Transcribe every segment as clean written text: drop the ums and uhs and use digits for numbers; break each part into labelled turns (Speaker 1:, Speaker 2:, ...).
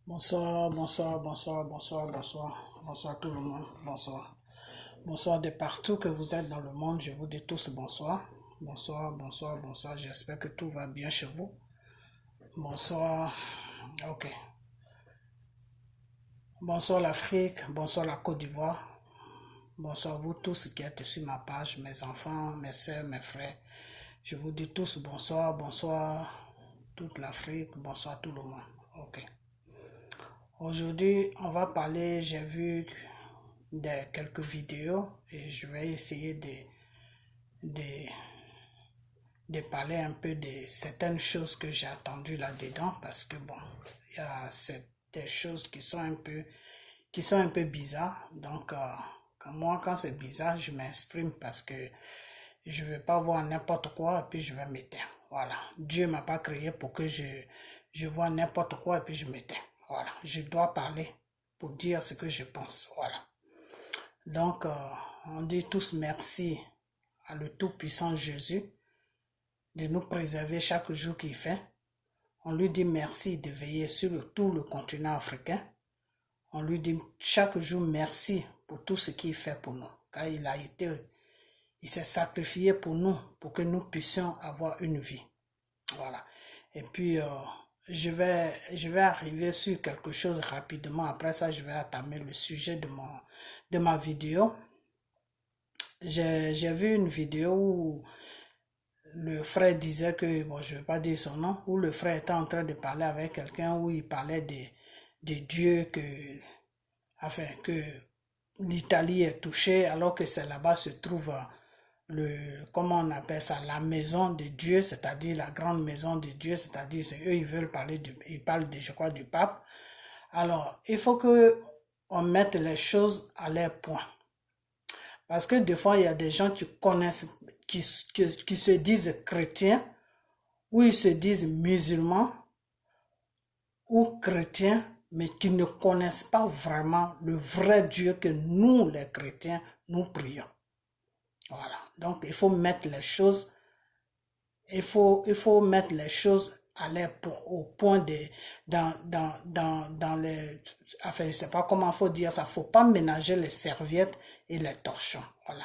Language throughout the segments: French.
Speaker 1: Bonsoir, bonsoir, bonsoir, bonsoir, bonsoir, bonsoir tout le monde, bonsoir. Bonsoir de partout que vous êtes dans le monde, je vous dis tous bonsoir. Bonsoir, bonsoir, bonsoir, j'espère que tout va bien chez vous. Bonsoir, ok. Bonsoir l'Afrique, bonsoir la Côte d'Ivoire. Bonsoir vous tous qui êtes sur ma page, mes enfants, mes soeurs, mes frères. Je vous dis tous bonsoir, bonsoir toute l'Afrique, bonsoir tout le monde. Ok. Aujourd'hui, on va parler, j'ai vu quelques vidéos et je vais essayer de, de parler un peu de certaines choses que j'ai attendues là-dedans parce que bon, il y a des choses qui sont un peu bizarres. Donc, moi, quand c'est bizarre, je m'exprime parce que je ne veux pas voir n'importe quoi et puis je vais m'éteindre. Voilà. Dieu ne m'a pas créé pour que je vois n'importe quoi et puis je m'éteins. Voilà. Je dois parler pour dire ce que je pense. Voilà. Donc, on dit tous merci à le Tout-Puissant Jésus de nous préserver chaque jour qu'il fait. On lui dit merci de veiller sur tout le continent africain. On lui dit chaque jour merci pour tout ce qu'il fait pour nous. Car il s'est sacrifié pour nous, pour que nous puissions avoir une vie. Voilà. Et puis, je vais arriver sur quelque chose rapidement. Après ça, je vais entamer le sujet de ma vidéo. J'ai vu une vidéo où le frère disait que, bon, je ne vais pas dire son nom, où le frère était en train de parler avec quelqu'un, où il parlait de Dieu, que l'Italie est touchée, alors que c'est là-bas se trouve comment on appelle ça, la maison de Dieu, c'est-à-dire la grande maison de Dieu, c'est-à-dire, eux, ils veulent parler ils parlent je crois, du pape. Alors, il faut que on mette les choses à leur point. Parce que des fois, il y a des gens qui connaissent, qui se disent chrétiens, ou ils se disent musulmans, ou chrétiens, mais qui ne connaissent pas vraiment le vrai Dieu que nous, les chrétiens, nous prions. Voilà. Donc, il faut mettre les choses, mettre les choses au point dans les, enfin, je sais pas comment il faut dire ça, faut pas ménager les serviettes et les torchons, voilà.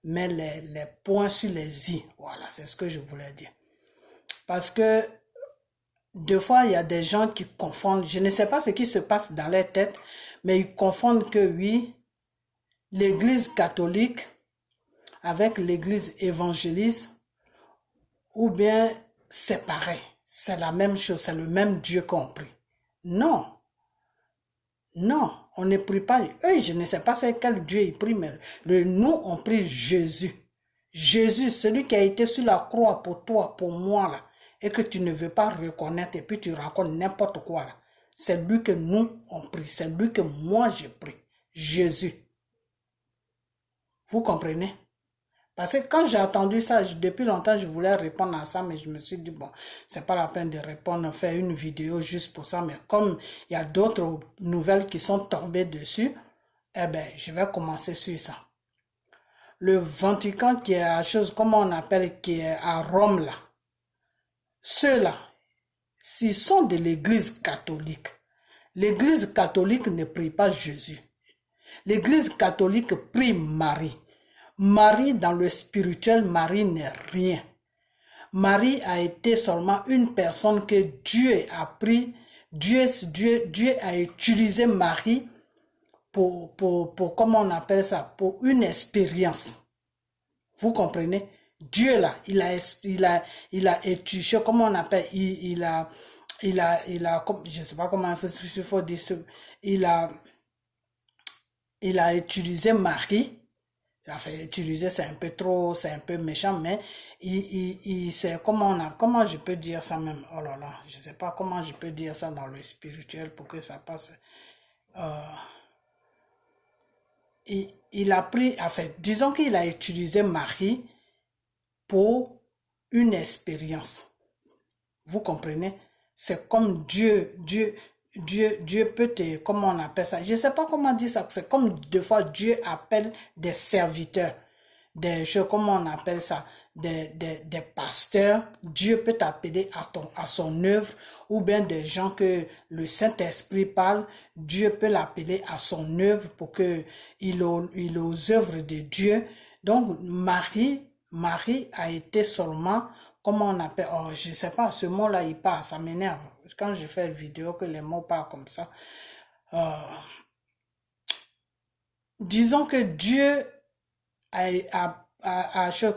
Speaker 1: Mais les points sur les i, voilà, c'est ce que je voulais dire. Parce que, des fois, il y a des gens qui confondent, je ne sais pas ce qui se passe dans leur tête, mais ils confondent que oui, l'église catholique avec l'église évangéliste, ou bien séparés. C'est la même chose, c'est le même Dieu qu'on prie. Non, non, on ne prie pas. Eux, je ne sais pas c'est quel Dieu ils prient, mais nous, on prie Jésus. Jésus, celui qui a été sur la croix pour toi, pour moi, là, et que tu ne veux pas reconnaître, et puis tu racontes n'importe quoi, là. C'est lui que nous, on prie. C'est lui que moi, je prie. Jésus. Vous comprenez? Parce que quand j'ai entendu ça, depuis longtemps, je voulais répondre à ça, mais je me suis dit, bon, c'est pas la peine de répondre, faire une vidéo juste pour ça, mais comme il y a d'autres nouvelles qui sont tombées dessus, eh bien, je vais commencer sur ça. Le Vatican, qui est à chose, comment on appelle, qui est à Rome, là, ceux-là, s'ils sont de l'église catholique, l'église catholique ne prie pas Jésus. L'église catholique prie Marie. Marie, dans le spirituel, Marie n'est rien. Marie a été seulement une personne que Dieu a pris. Dieu a utilisé Marie pour, comment on appelle ça, pour une expérience. Vous comprenez? Dieu là, il a étudié, comment on appelle, je sais pas comment il faut dire, il a utilisé Marie. Enfin, utiliser, c'est un peu trop, c'est un peu méchant, mais c'est comment je peux dire ça même, oh là là, je sais pas comment je peux dire ça dans le spirituel pour que ça passe. Il a pris, enfin, disons qu'il a utilisé Marie pour une expérience. Vous comprenez? C'est comme Dieu peut te, comment on appelle ça? Je ne sais pas comment dire ça. C'est comme des fois Dieu appelle des serviteurs, comment on appelle ça? des pasteurs, Dieu peut t'appeler à son œuvre, ou bien des gens que le Saint-Esprit parle, Dieu peut l'appeler à son œuvre pour qu'il est aux œuvres de Dieu. Donc Marie a été seulement, comment on appelle, oh, je ne sais pas, ce mot-là il part, ça m'énerve. Quand je fais une vidéo que les mots partent comme ça, disons que Dieu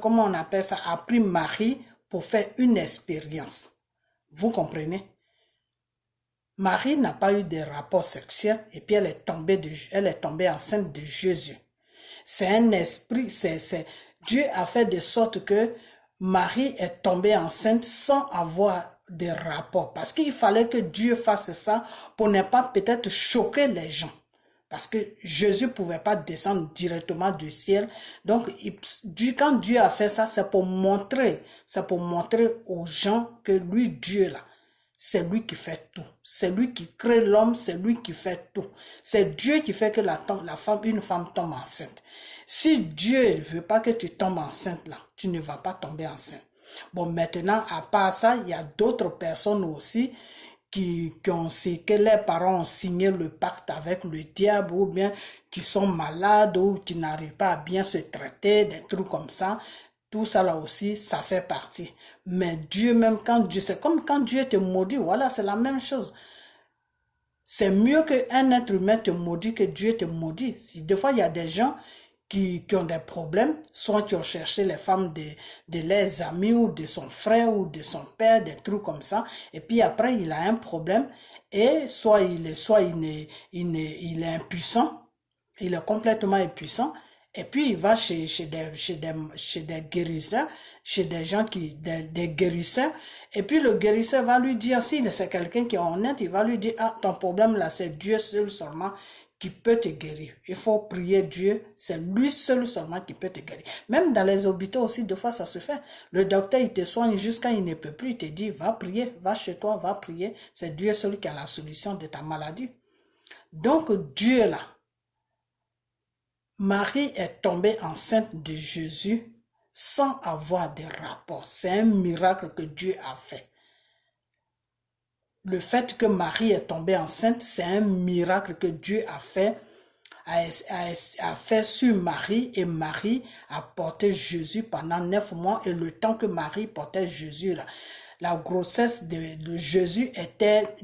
Speaker 1: comment on appelle ça, a pris Marie pour faire une expérience. Vous comprenez? Marie n'a pas eu de rapport sexuel et puis elle est tombée enceinte de Jésus. C'est un esprit, Dieu a fait de sorte que Marie est tombée enceinte sans avoir de rapport. Parce qu'il fallait que Dieu fasse ça pour ne pas peut-être choquer les gens. Parce que Jésus ne pouvait pas descendre directement du ciel. Donc, quand Dieu a fait ça, c'est pour montrer aux gens que lui, Dieu là, c'est lui qui fait tout. C'est lui qui crée l'homme, c'est lui qui fait tout. C'est Dieu qui fait que une femme tombe enceinte. Si Dieu ne veut pas que tu tombes enceinte là, tu ne vas pas tomber enceinte. Bon, maintenant, à part ça, il y a d'autres personnes aussi que les parents ont signé le pacte avec le diable, ou bien qui sont malades, ou qui n'arrivent pas à bien se traiter, des trucs comme ça. Tout ça là aussi, ça fait partie. Mais Dieu même, c'est comme quand Dieu te maudit, voilà, c'est la même chose. C'est mieux qu'un être humain te maudit que Dieu te maudit. Des fois, il y a des gens qui ont des problèmes, soit qui ont cherché les femmes de leurs amis ou de son frère ou de son père, des trucs comme ça, et puis après il a un problème, et soit il est impuissant, il est complètement impuissant, et puis il va chez des guérisseurs, chez des gens des guérisseurs, et puis le guérisseur va lui dire, si c'est quelqu'un qui est honnête, il va lui dire, ah, ton problème là, c'est Dieu seul seulement qui peut te guérir. Il faut prier Dieu, c'est lui seul seulement qui peut te guérir. Même dans les hôpitaux aussi, des fois ça se fait. Le docteur, il te soigne jusqu'à il ne peut plus, il te dit, va prier, va chez toi, va prier. C'est Dieu seul qui a la solution de ta maladie. Donc Dieu là, Marie est tombée enceinte de Jésus sans avoir de rapport. C'est un miracle que Dieu a fait. Le fait que Marie est tombée enceinte, c'est un miracle que Dieu a fait sur Marie, et Marie a porté Jésus pendant 9 mois, et le temps que Marie portait Jésus là, la grossesse de Jésus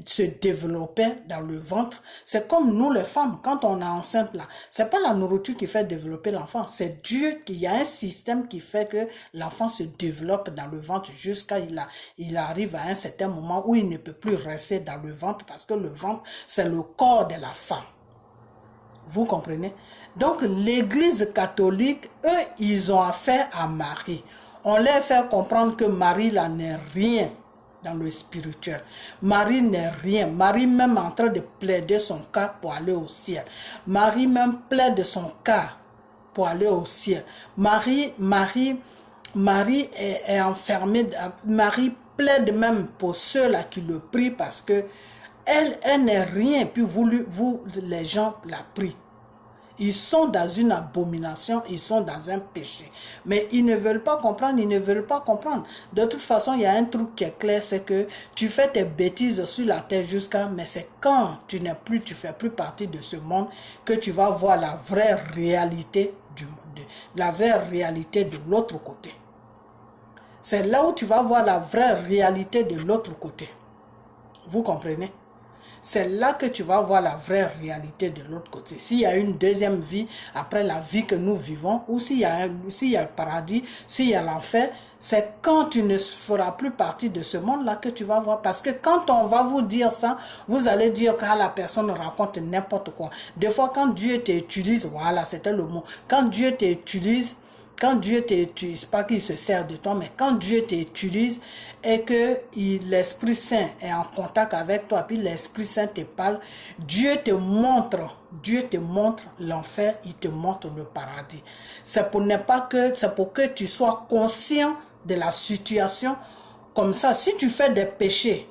Speaker 1: se développait dans le ventre. C'est comme nous les femmes, quand on est enceinte là, c'est pas la nourriture qui fait développer l'enfant, c'est Dieu qui y a un système qui fait que l'enfant se développe dans le ventre jusqu'à il arrive à un certain moment où il ne peut plus rester dans le ventre, parce que le ventre c'est le corps de la femme. Vous comprenez? Donc l'église catholique, eux, ils ont affaire à Marie. On leur fait comprendre que Marie là n'est rien dans le spirituel. Marie n'est rien. Marie même en train de plaider son cas pour aller au ciel. Marie même plaide son cas pour aller au ciel. Marie est enfermée. Marie plaide même pour ceux-là qui le prient, parce que elle n'est rien. Puis vous, les gens la prient. Ils sont dans une abomination, ils sont dans un péché. Mais ils ne veulent pas comprendre, De toute façon, il y a un truc qui est clair, c'est que tu fais tes bêtises sur la terre mais c'est quand tu fais plus partie de ce monde que tu vas voir la vraie réalité de l'autre côté. C'est là où tu vas voir la vraie réalité de l'autre côté. Vous comprenez? C'est là que tu vas voir la vraie réalité de l'autre côté. S'il y a une deuxième vie après la vie que nous vivons, ou s'il y a le paradis, s'il y a l'enfer, c'est quand tu ne feras plus partie de ce monde-là que tu vas voir. Parce que quand on va vous dire ça, vous allez dire que la personne raconte n'importe quoi. Des fois, quand Dieu t'utilise, voilà, c'était le mot. Quand Dieu t'utilise, pas qu'il se sert de toi, mais quand Dieu t'utilise et que l'Esprit Saint est en contact avec toi, puis l'Esprit Saint te parle, Dieu te montre l'enfer, il te montre le paradis. C'est pour que tu sois conscient de la situation. Comme ça, si tu fais des péchés,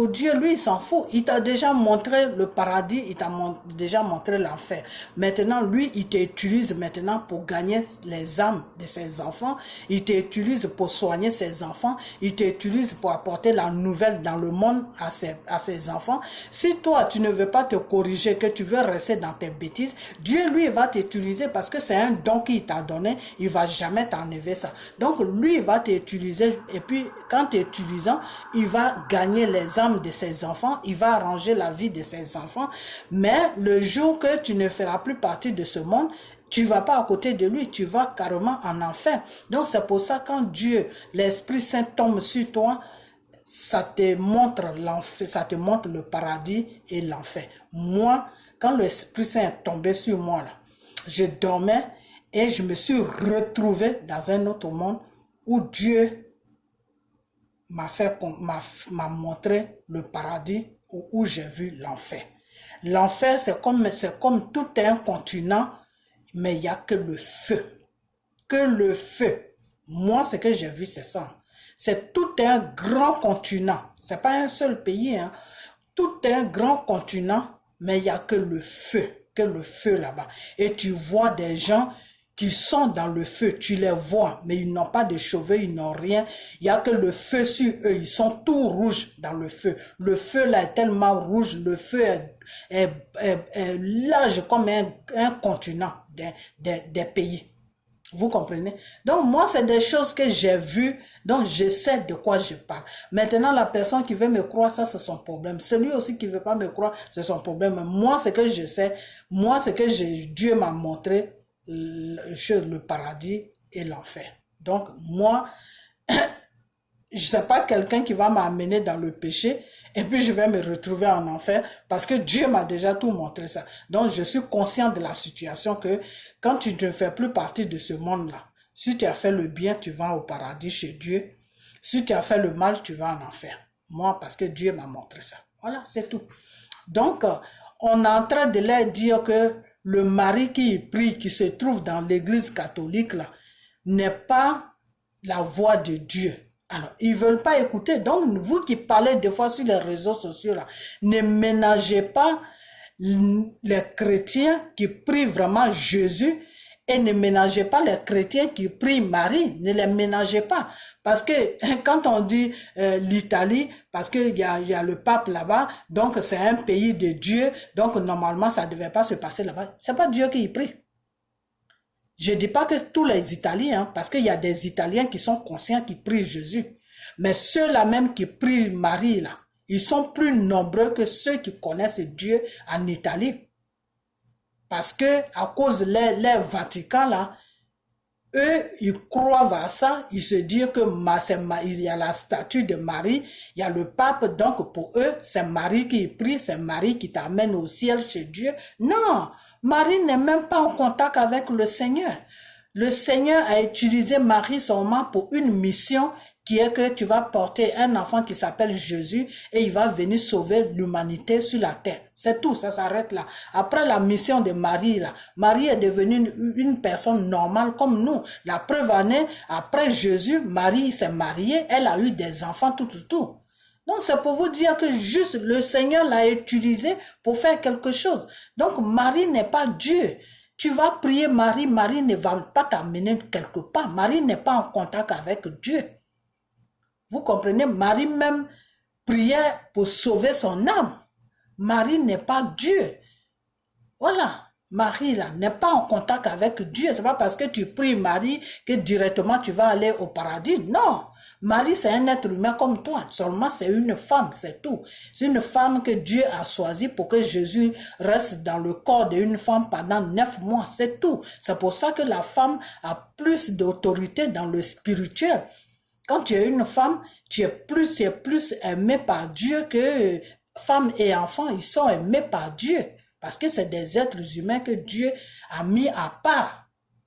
Speaker 1: pour Dieu, lui, il s'en fout. Il t'a déjà montré le paradis, il t'a déjà montré l'enfer. Maintenant, lui, il t'utilise maintenant pour gagner les âmes de ses enfants. Il t'utilise pour soigner ses enfants. Il t'utilise pour apporter la nouvelle dans le monde à ses enfants. Si toi, tu ne veux pas te corriger, que tu veux rester dans tes bêtises, Dieu, lui, va t'utiliser parce que c'est un don qu'il t'a donné. Il va jamais t'enlever ça. Donc, lui, il va t'utiliser et puis, quand t'utilisant, il va gagner les âmes de ses enfants, il va arranger la vie de ses enfants, mais le jour que tu ne feras plus partie de ce monde, tu vas pas à côté de lui, tu vas carrément en enfer. Donc c'est pour ça quand Dieu, l'Esprit Saint tombe sur toi, ça te montre l'enfer, ça te montre le paradis et l'enfer. Moi, quand l'Esprit Saint est tombé sur moi, là, je dormais et je me suis retrouvé dans un autre monde où Dieu m'a montré le paradis où j'ai vu l'enfer. L'enfer, c'est comme tout un continent, mais il n'y a que le feu. Que le feu. Moi, ce que j'ai vu, c'est ça. C'est tout un grand continent. C'est pas un seul pays, hein. Tout un grand continent, mais il n'y a que le feu là-bas. Et tu vois des gens qui sont dans le feu, tu les vois, mais ils n'ont pas de cheveux, ils n'ont rien. Il n'y a que le feu sur eux, ils sont tout rouges dans le feu. Le feu là est tellement rouge, le feu est large comme un continent des pays. Vous comprenez? Donc moi, c'est des choses que j'ai vues, donc je sais de quoi je parle. Maintenant, la personne qui veut me croire, ça c'est son problème. Celui aussi qui veut pas me croire, c'est son problème. Moi, ce que je sais, moi, ce que Dieu m'a montré, le paradis et l'enfer. Donc moi, je ne sais pas quelqu'un qui va m'amener dans le péché et puis je vais me retrouver en enfer parce que Dieu m'a déjà tout montré ça. Donc je suis conscient de la situation que quand tu ne fais plus partie de ce monde-là, si tu as fait le bien, tu vas au paradis chez Dieu. Si tu as fait le mal, tu vas en enfer. Moi, parce que Dieu m'a montré ça. Voilà, c'est tout. Donc, on est en train de leur dire que le mari qui prie, qui se trouve dans l'église catholique, là, n'est pas la voix de Dieu. Alors, ils ne veulent pas écouter. Donc, vous qui parlez des fois sur les réseaux sociaux, là, ne ménagez pas les chrétiens qui prient vraiment Jésus et ne ménagez pas les chrétiens qui prient Marie. Ne les ménagez pas. Parce que quand on dit l'Italie, parce qu'il y a le pape là-bas, donc c'est un pays de Dieu, donc normalement ça ne devait pas se passer là-bas. C'est pas Dieu qui y prie. Je ne dis pas que tous les Italiens, hein, parce qu'il y a des Italiens qui sont conscients qui prient Jésus. Mais ceux-là même qui prient Marie, là, ils sont plus nombreux que ceux qui connaissent Dieu en Italie. Parce que à cause les Vatican, là, eux, ils croient à ça, ils se disent que il y a la statue de Marie, il y a le pape, donc pour eux, c'est Marie qui prie, c'est Marie qui t'amène au ciel chez Dieu. Non! Marie n'est même pas en contact avec le Seigneur. Le Seigneur a utilisé Marie seulement pour une mission qui est que tu vas porter un enfant qui s'appelle Jésus et il va venir sauver l'humanité sur la terre. C'est tout, ça s'arrête là. Après la mission de Marie, là, Marie est devenue une personne normale comme nous. La preuve en est, après Jésus, Marie s'est mariée, elle a eu des enfants, tout. Donc, c'est pour vous dire que juste le Seigneur l'a utilisé pour faire quelque chose. Donc, Marie n'est pas Dieu. Tu vas prier Marie, Marie ne va pas t'amener quelque part. Marie n'est pas en contact avec Dieu. Vous comprenez? Marie même priait pour sauver son âme. Marie n'est pas Dieu. Voilà. Marie là n'est pas en contact avec Dieu. C'est pas parce que tu pries Marie que directement tu vas aller au paradis. Non. Marie, c'est un être humain comme toi. Seulement, c'est une femme, c'est tout. C'est une femme que Dieu a choisie pour que Jésus reste dans le corps d'une femme pendant 9 mois. C'est tout. C'est pour ça que la femme a plus d'autorité dans le spirituel. Quand tu es une femme, tu es plus aimée par Dieu que femme et enfant. Ils sont aimés par Dieu. Parce que c'est des êtres humains que Dieu a mis à part.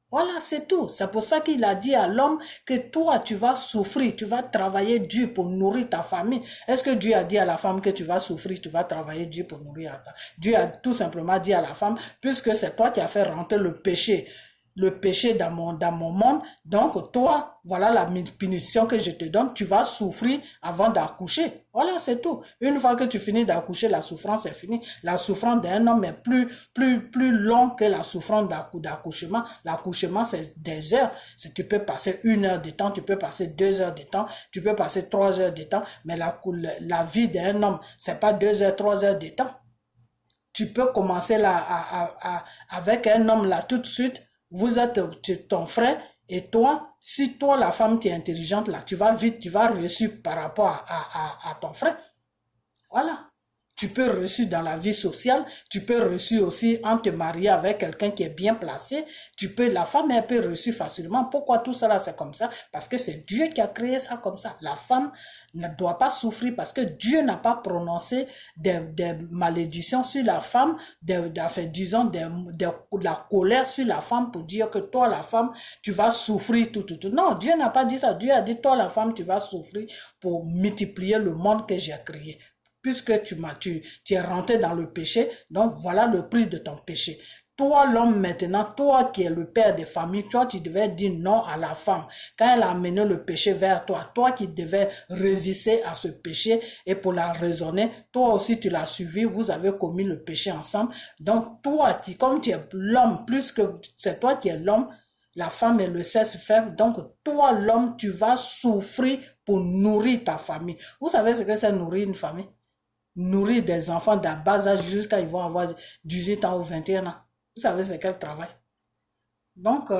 Speaker 1: Voilà, c'est tout. C'est pour ça qu'il a dit à l'homme que toi, tu vas souffrir, tu vas travailler dur pour nourrir ta famille. Est-ce que Dieu a dit à la femme que tu vas souffrir, tu vas travailler dur pour nourrir ta famille? Dieu a tout simplement dit à la femme, puisque c'est toi qui as fait rentrer le péché le péché dans mon monde. Donc, toi, voilà la punition que je te donne. Tu vas souffrir avant d'accoucher. Voilà, c'est tout. Une fois que tu finis d'accoucher, la souffrance est finie. La souffrance d'un homme est plus long que la souffrance d'accouchement. L'accouchement, c'est des heures. Tu peux passer 1 heure de temps, tu peux passer 2 heures de temps, tu peux passer 3 heures de temps. Mais la vie d'un homme, c'est pas 2 heures, 3 heures de temps. Tu peux commencer là avec un homme là tout de suite. Vous êtes ton frère et toi, si toi la femme tu es intelligente là, tu vas vite, tu vas reçu par rapport à ton frère. Voilà. Tu peux reçu dans la vie sociale, tu peux reçu aussi en te mariant avec quelqu'un qui est bien placé, la femme elle peut reçu facilement. Pourquoi tout cela c'est comme ça? Parce que c'est Dieu qui a créé ça comme ça. La femme ne doit pas souffrir parce que Dieu n'a pas prononcé des malédictions sur la femme, disons de la colère sur la femme pour dire que toi la femme tu vas souffrir tout. Non, Dieu n'a pas dit ça. Dieu a dit toi la femme tu vas souffrir pour multiplier le monde que j'ai créé. Puisque tu es rentré dans le péché, donc voilà le prix de ton péché. Toi, l'homme, maintenant, toi qui es le père de famille, toi, tu devais dire non à la femme. Quand elle a amené le péché vers toi, toi qui devais résister à ce péché et pour la raisonner, toi aussi tu l'as suivi, vous avez commis le péché ensemble. Donc, toi, comme tu es l'homme, plus que c'est toi qui es l'homme, la femme est le sexe faible, donc toi, l'homme, tu vas souffrir pour nourrir ta famille. Vous savez ce que c'est nourrir une famille? Nourrir des enfants d'un bas âge jusqu'à ils vont avoir 18 ans ou 21 ans. Vous savez c'est quel travail. Donc,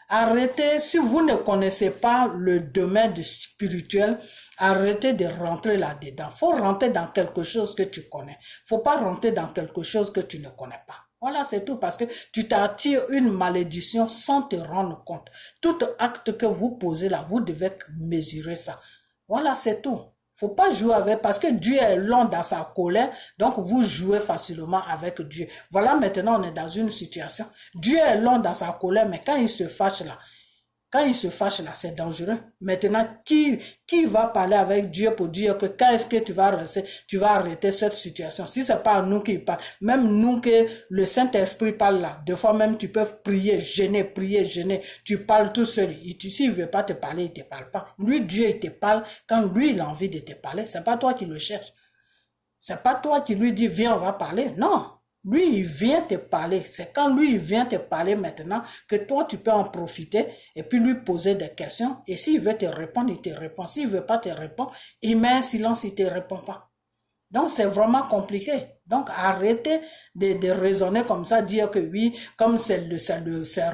Speaker 1: arrêtez, si vous ne connaissez pas le domaine du spirituel, arrêtez de rentrer là-dedans. Faut rentrer dans quelque chose que tu connais. Faut pas rentrer dans quelque chose que tu ne connais pas. Voilà, c'est tout, parce que tu t'attires une malédiction sans te rendre compte. Tout acte que vous posez là, vous devez mesurer ça. Voilà, c'est tout. Faut pas jouer avec, parce que Dieu est long dans sa colère, donc vous jouez facilement avec Dieu. Voilà, maintenant on est dans une situation. Dieu est long dans sa colère, mais quand il se fâche là, c'est dangereux. Maintenant, qui va parler avec Dieu pour dire que quand est-ce que tu vas arrêter cette situation? Si c'est pas nous qui parle, même nous que le Saint-Esprit parle là, des fois même tu peux prier, gêner, tu parles tout seul. S'il veut pas te parler, il te parle pas. Lui, Dieu, il te parle quand lui, il a envie de te parler. C'est pas toi qui le cherches. C'est pas toi qui lui dis, viens, on va parler. Non. Lui, il vient te parler. C'est quand lui, il vient te parler maintenant que toi, tu peux en profiter et puis lui poser des questions. Et s'il veut te répondre, il te répond. S'il veut pas te répondre, il met un silence, il te répond pas. Donc, c'est vraiment compliqué. Donc, arrêtez de raisonner comme ça, dire que oui, comme c'est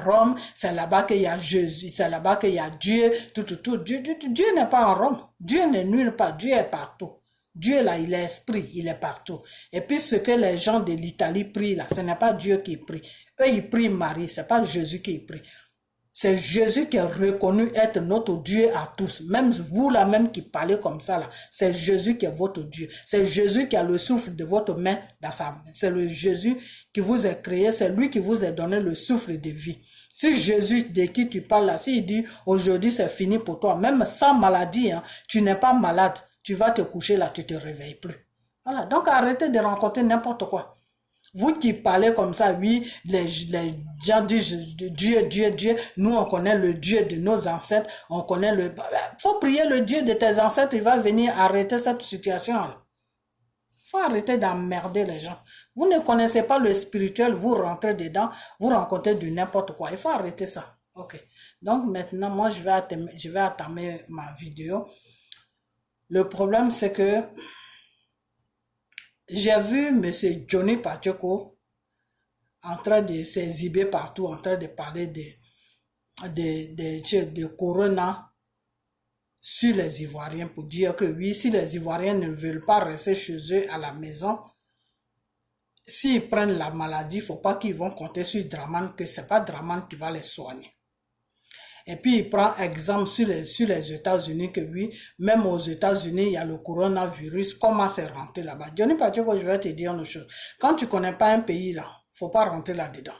Speaker 1: Rome, c'est là-bas qu'il y a Jésus, c'est là-bas qu'il y a Dieu, tout. Dieu n'est pas en Rome. Dieu n'est nulle part. Dieu est partout. Dieu là, il est esprit, il est partout. Et puis ce que les gens de l'Italie prient là, ce n'est pas Dieu qui prie. Eux, ils prient Marie, c'est pas Jésus qui prie. C'est Jésus qui est reconnu être notre Dieu à tous. Même vous là même qui parlez comme ça là, c'est Jésus qui est votre Dieu. C'est Jésus qui a le souffle de votre main dans sa main. C'est le Jésus qui vous a créé, c'est lui qui vous a donné le souffle de vie. Si Jésus de qui tu parles là, s'il dit aujourd'hui c'est fini pour toi, même sans maladie, hein, tu n'es pas malade. Tu vas te coucher là, tu te réveilles plus. Voilà, donc arrêtez de rencontrer n'importe quoi. Vous qui parlez comme ça, oui, les gens disent Dieu, nous on connaît le Dieu de nos ancêtres, on connaît le... Faut prier le Dieu de tes ancêtres, il va venir arrêter cette situation. Faut arrêter d'emmerder les gens. Vous ne connaissez pas le spirituel, vous rentrez dedans, vous rencontrez du n'importe quoi. Il faut arrêter ça. Ok. Donc maintenant, moi je vais entamer ma vidéo. Le problème, c'est que j'ai vu M. Johnny Pacheco en train de s'exhiber partout, en train de parler de Corona sur les Ivoiriens pour dire que oui, si les Ivoiriens ne veulent pas rester chez eux à la maison, s'ils prennent la maladie, il ne faut pas qu'ils vont compter sur Draman, que ce n'est pas Draman qui va les soigner. Et puis, il prend exemple sur les États-Unis, que oui, même aux États-Unis, il y a le coronavirus. Comment c'est rentré là-bas? Johnny Pacheco, je vais te dire une chose. Quand tu connais pas un pays là, faut pas rentrer là-dedans.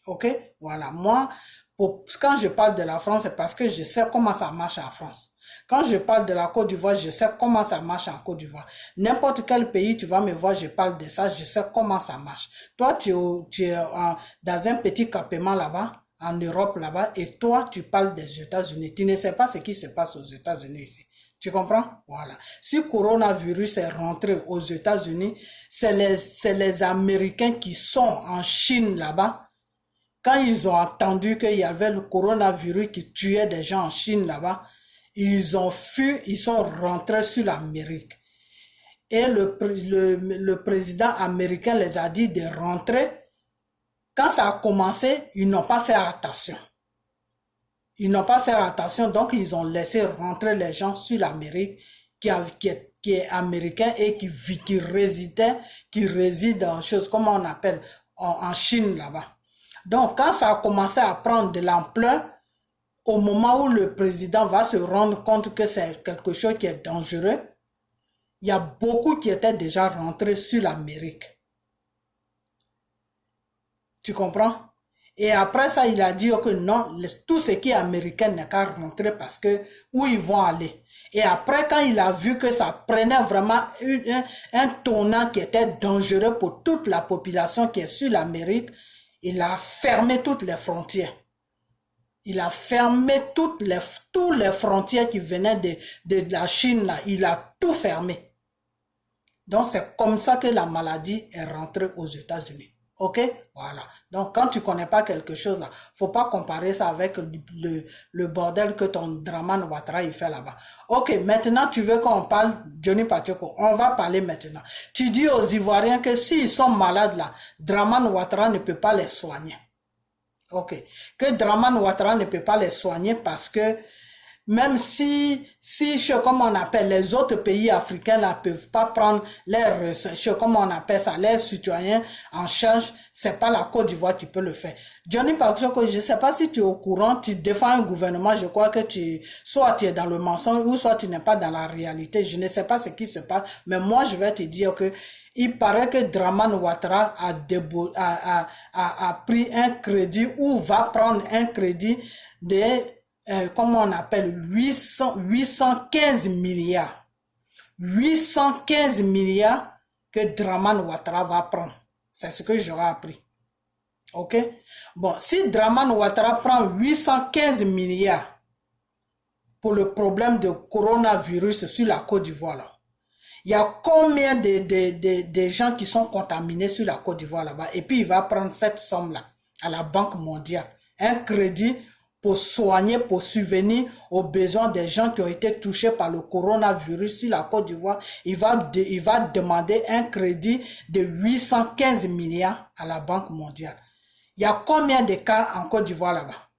Speaker 1: Ok? Voilà. Moi, quand je parle de la France, c'est parce que je sais comment ça marche en France. Quand je parle de la Côte d'Ivoire, je sais comment ça marche en Côte d'Ivoire. N'importe quel pays, tu vas me voir, je parle de ça, je sais comment ça marche. Toi, tu es dans un petit campement là-bas. en Europe là-bas et toi, tu parles des États-Unis. Tu ne sais pas ce qui se passe aux États-Unis ici. Tu comprends? Voilà. Si coronavirus est rentré aux États-Unis, c'est les Américains qui sont en Chine là-bas. Quand ils ont entendu qu'il y avait le coronavirus qui tuait des gens en Chine là-bas, ils ont fui, ils sont rentrés sur l'Amérique. Et le président américain les a dit de rentrer. Quand ça a commencé, ils n'ont pas fait attention. Ils n'ont pas fait attention, donc ils ont laissé rentrer les gens sur l'Amérique qui est américain et qui réside en choses, comment on appelle, en Chine là-bas. Donc quand ça a commencé à prendre de l'ampleur, au moment où le président va se rendre compte que c'est quelque chose qui est dangereux, il y a beaucoup qui étaient déjà rentrés sur l'Amérique. Tu comprends? Et après ça, il a dit que non, tout ce qui est américain n'est qu'à rentrer parce que où ils vont aller. Et après, quand il a vu que ça prenait vraiment un tournant qui était dangereux pour toute la population qui est sur l'Amérique, il a fermé toutes les frontières. Il a fermé toutes les frontières qui venaient de la Chine, là. Il a tout fermé. Donc, c'est comme ça que la maladie est rentrée aux États-Unis. Ok? Voilà. Donc, quand tu connais pas quelque chose là, faut pas comparer ça avec le bordel que ton Dramane Ouattara il fait là-bas. Ok, maintenant tu veux qu'on parle, Johnny Pacheco, on va parler maintenant. Tu dis aux Ivoiriens que s'ils sont malades là, Dramane Ouattara ne peut pas les soigner. Ok. Que Dramane Ouattara ne peut pas les soigner parce que même si comme on appelle, les autres pays africains ne peuvent pas prendre comme on appelle ça, les citoyens en charge, c'est pas la Côte d'Ivoire qui peut le faire. Johnny Pacheco, je sais pas si tu es au courant, tu défends un gouvernement, je crois que soit tu es dans le mensonge ou soit tu n'es pas dans la réalité. Je ne sais pas ce qui se passe, mais moi je vais te dire que il paraît que Dramane Ouattara a pris un crédit ou va prendre un crédit de comment on appelle 815 milliards. 815 milliards que Dramane Ouattara va prendre. C'est ce que j'aurais appris. Ok? Bon, si Dramane Ouattara prend 815 milliards pour le problème de coronavirus sur la Côte d'Ivoire là, il y a combien de gens qui sont contaminés sur la Côte d'Ivoire là-bas? Et puis il va prendre cette somme-là à la Banque mondiale. Un crédit pour soigner, pour subvenir aux besoins des gens qui ont été touchés par le coronavirus sur la Côte d'Ivoire. Il va demander un crédit de 815 milliards à la Banque mondiale. Il y a combien de cas en Côte d'Ivoire là-bas?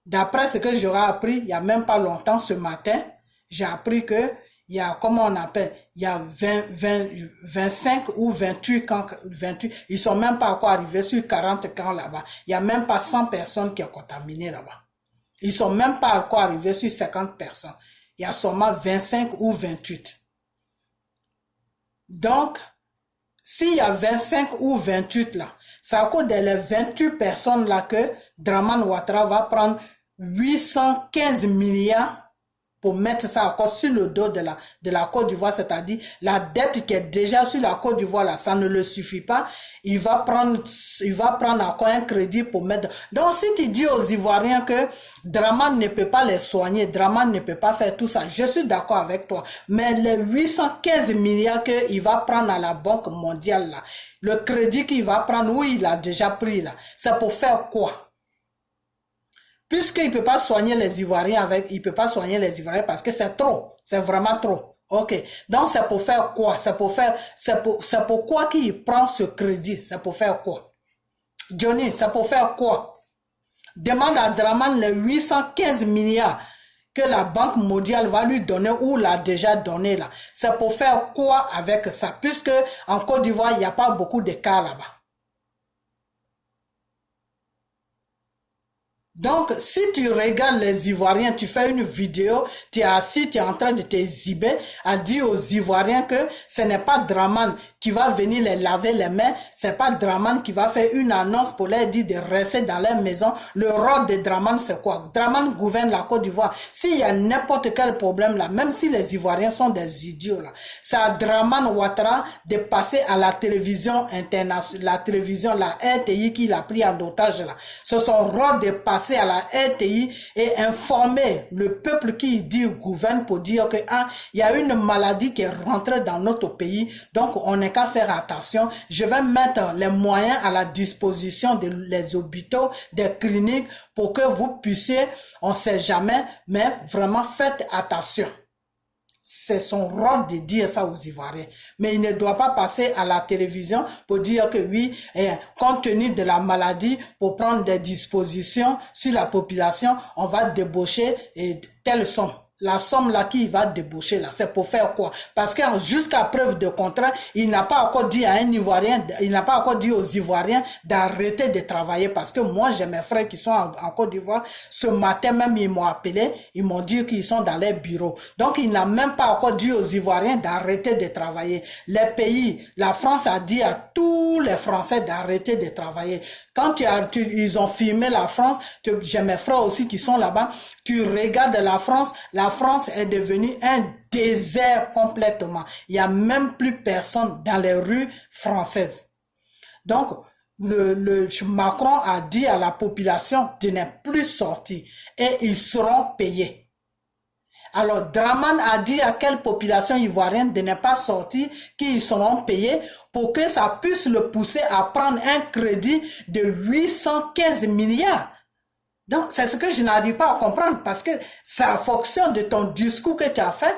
Speaker 1: D'après ce que j'aurais appris, il n'y a même pas longtemps, ce matin, j'ai appris que il y a, comment on appelle, il y a 25 ou 28 camps, 28, ils sont même pas encore arrivés sur 40 camps là-bas. Il y a même pas 100 personnes qui sont contaminées là-bas. Ils sont même pas encore arrivés sur 50 personnes. Il y a seulement 25 ou 28. Donc, s'il y a 25 ou 28 là, c'est à cause de les 28 personnes là que Dramane Ouattara va prendre 815 milliards pour mettre ça encore sur le dos de la Côte d'Ivoire, c'est-à-dire la dette qui est déjà sur la Côte d'Ivoire, là, ça ne le suffit pas. Il va prendre encore un crédit pour mettre. Donc, si tu dis aux Ivoiriens que Dramane ne peut pas les soigner, Dramane ne peut pas faire tout ça, je suis d'accord avec toi. Mais les 815 milliards qu'il va prendre à la Banque mondiale, là, le crédit qu'il va prendre, oui, il a déjà pris, là, c'est pour faire quoi? Puisqu'il ne peut pas soigner les Ivoiriens il peut pas soigner les Ivoiriens parce que c'est trop, c'est vraiment trop. Ok, donc c'est pour faire quoi? C'est pourquoi qu'il prend ce crédit? C'est pour faire quoi? Johnny, c'est pour faire quoi? Demande à Dramane les 815 milliards que la Banque mondiale va lui donner ou l'a déjà donné là. C'est pour faire quoi avec ça? Puisque en Côte d'Ivoire, il n'y a pas beaucoup de cas là-bas. Donc, si tu regardes les Ivoiriens, tu fais une vidéo, tu es assis, tu es en train de t'exhiber, à dire aux Ivoiriens que ce n'est pas Draman qui va venir les laver les mains, c'est pas Draman qui va faire une annonce pour leur dire de rester dans leur maison. Le rôle de Draman, c'est quoi? Draman gouverne la Côte d'Ivoire. S'il y a n'importe quel problème là, même si les Ivoiriens sont des idiots là, c'est à Draman Ouattara de passer à la télévision internationale, la télévision, la RTI qui l'a pris en otage là. C'est son rôle de passer à la RTI et informer le peuple qui dit gouverne pour dire que il y a une maladie qui est rentrée dans notre pays, donc on n'est qu'à faire attention. Je vais mettre les moyens à la disposition des hôpitaux, des cliniques pour que vous puissiez, on sait jamais, mais vraiment faites attention. C'est son rôle de dire ça aux Ivoiriens. Mais il ne doit pas passer à la télévision pour dire que oui, compte tenu de la maladie, pour prendre des dispositions sur la population, on va débaucher telle somme. La somme là qui va débaucher là, c'est pour faire quoi? Parce que jusqu'à preuve de contrat, il n'a pas encore dit à un Ivoirien, il n'a pas encore dit aux Ivoiriens d'arrêter de travailler. Parce que moi, j'ai mes frères qui sont en Côte d'Ivoire. Ce matin même, ils m'ont appelé, ils m'ont dit qu'ils sont dans les bureaux. Donc, il n'a même pas encore dit aux Ivoiriens d'arrêter de travailler. Les pays, la France a dit à tous les Français d'arrêter de travailler. Quand ils ont filmé la France, j'ai mes frères aussi qui sont là-bas, tu regardes la France est devenue un désert complètement. Il n'y a même plus personne dans les rues françaises. Donc, Macron a dit à la population de ne plus sortir et ils seront payés. Alors, Draman a dit à quelle population ivoirienne de ne pas sortir, qu'ils seront payés pour que ça puisse le pousser à prendre un crédit de 815 milliards. Donc, c'est ce que je n'arrive pas à comprendre parce que ça fonctionne de ton discours que tu as fait,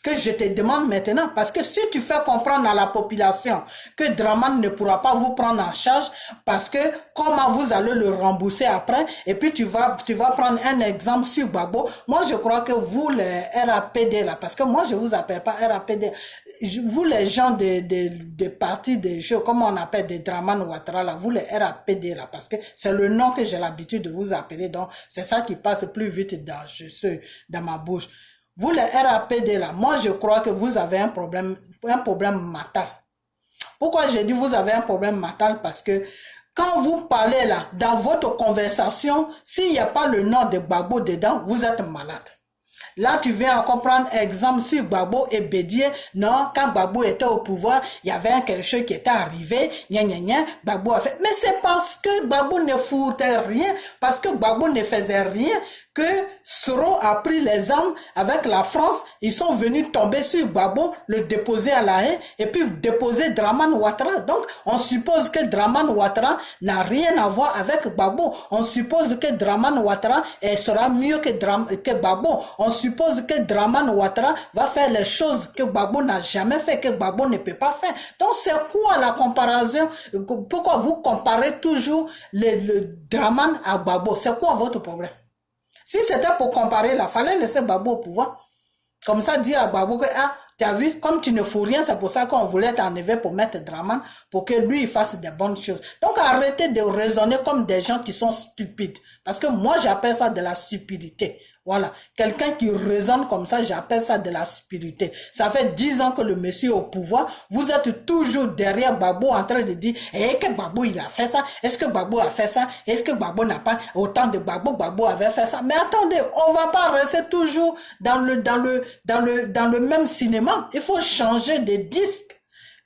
Speaker 1: que je te demande maintenant. Parce que si tu fais comprendre à la population que Draman ne pourra pas vous prendre en charge parce que comment vous allez le rembourser après, et puis tu vas prendre un exemple sur Gbagbo. Moi, je crois que vous, les RAPD là, parce que moi, je vous appelle pas RAPD, vous les gens des partis des jeux, comment on appelle des Draman Ouattara là, vous les RAPD là, parce que c'est le nom que j'ai l'habitude de vous appeler, donc c'est ça qui passe plus vite dans ma bouche. Vous les RAPD là, moi je crois que vous avez un problème mental. Pourquoi j'ai dit vous avez un problème mental? Parce que quand vous parlez là, dans votre conversation, s'il n'y a pas le nom de Gbagbo dedans, vous êtes malade. Là, tu viens encore prendre exemple sur Gbagbo et Bédié. Non, quand Gbagbo était au pouvoir, il y avait quelque chose qui était arrivé. Gbagbo a fait. Mais c'est parce que Gbagbo ne foutait rien, parce que Gbagbo ne faisait rien, que Soro a pris les armes avec la France. Ils sont venus tomber sur Gbagbo, le déposer à La Haye, et puis déposer Draman Ouattara. Donc, on suppose que Draman Ouattara n'a rien à voir avec Gbagbo. On suppose que Draman Ouattara sera mieux que Gbagbo. On suppose que Draman Ouattara va faire les choses que Gbagbo n'a jamais fait, que Gbagbo ne peut pas faire. Donc, c'est quoi la comparaison? Pourquoi vous comparez toujours le Draman à Gbagbo? C'est quoi votre problème? Si c'était pour comparer, il fallait laisser Gbagbo au pouvoir. Comme ça, dire à Gbagbo que, tu as vu, comme tu ne fous rien, c'est pour ça qu'on voulait t'enlever pour mettre Draman, pour que lui, il fasse des bonnes choses. Donc, arrêtez de raisonner comme des gens qui sont stupides. Parce que moi, j'appelle ça de la stupidité. Voilà. Quelqu'un qui raisonne comme ça, j'appelle ça de la stupidité. Ça fait 10 ans que le monsieur est au pouvoir. Vous êtes toujours derrière Gbagbo en train de dire, que Gbagbo il a fait ça? Est-ce que Gbagbo a fait ça? Est-ce que Gbagbo n'a pas autant de Gbagbo avait fait ça? Mais attendez, on va pas rester toujours dans le même cinéma. Il faut changer de disque.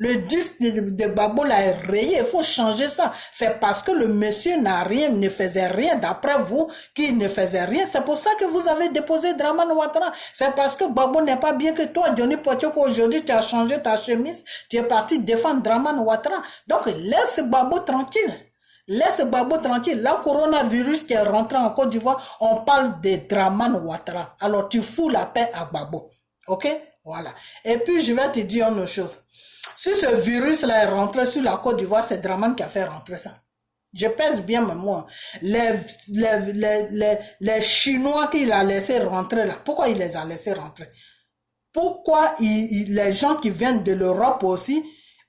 Speaker 1: Le disque de Gbagbo là est rayé, il faut changer ça. C'est parce que le monsieur ne faisait rien, d'après vous, qu'il ne faisait rien. C'est pour ça que vous avez déposé Draman Ouattara. C'est parce que Gbagbo n'est pas bien que toi, Johnny Potioko, aujourd'hui tu as changé ta chemise, tu es parti défendre Draman Ouattara. Donc laisse Gbagbo tranquille. Laisse Gbagbo tranquille. La coronavirus qui est rentré en Côte d'Ivoire, on parle de Draman Ouattara. Alors tu fous la paix à Gbagbo. Ok? Voilà. Et puis je vais te dire une autre chose. Si ce virus-là est rentré sur la Côte d'Ivoire, c'est Draman qui a fait rentrer ça. Je pèse bien mes mots. Les Chinois qu'il a laissé rentrer là, pourquoi il les a laissés rentrer? Pourquoi les gens qui viennent de l'Europe aussi,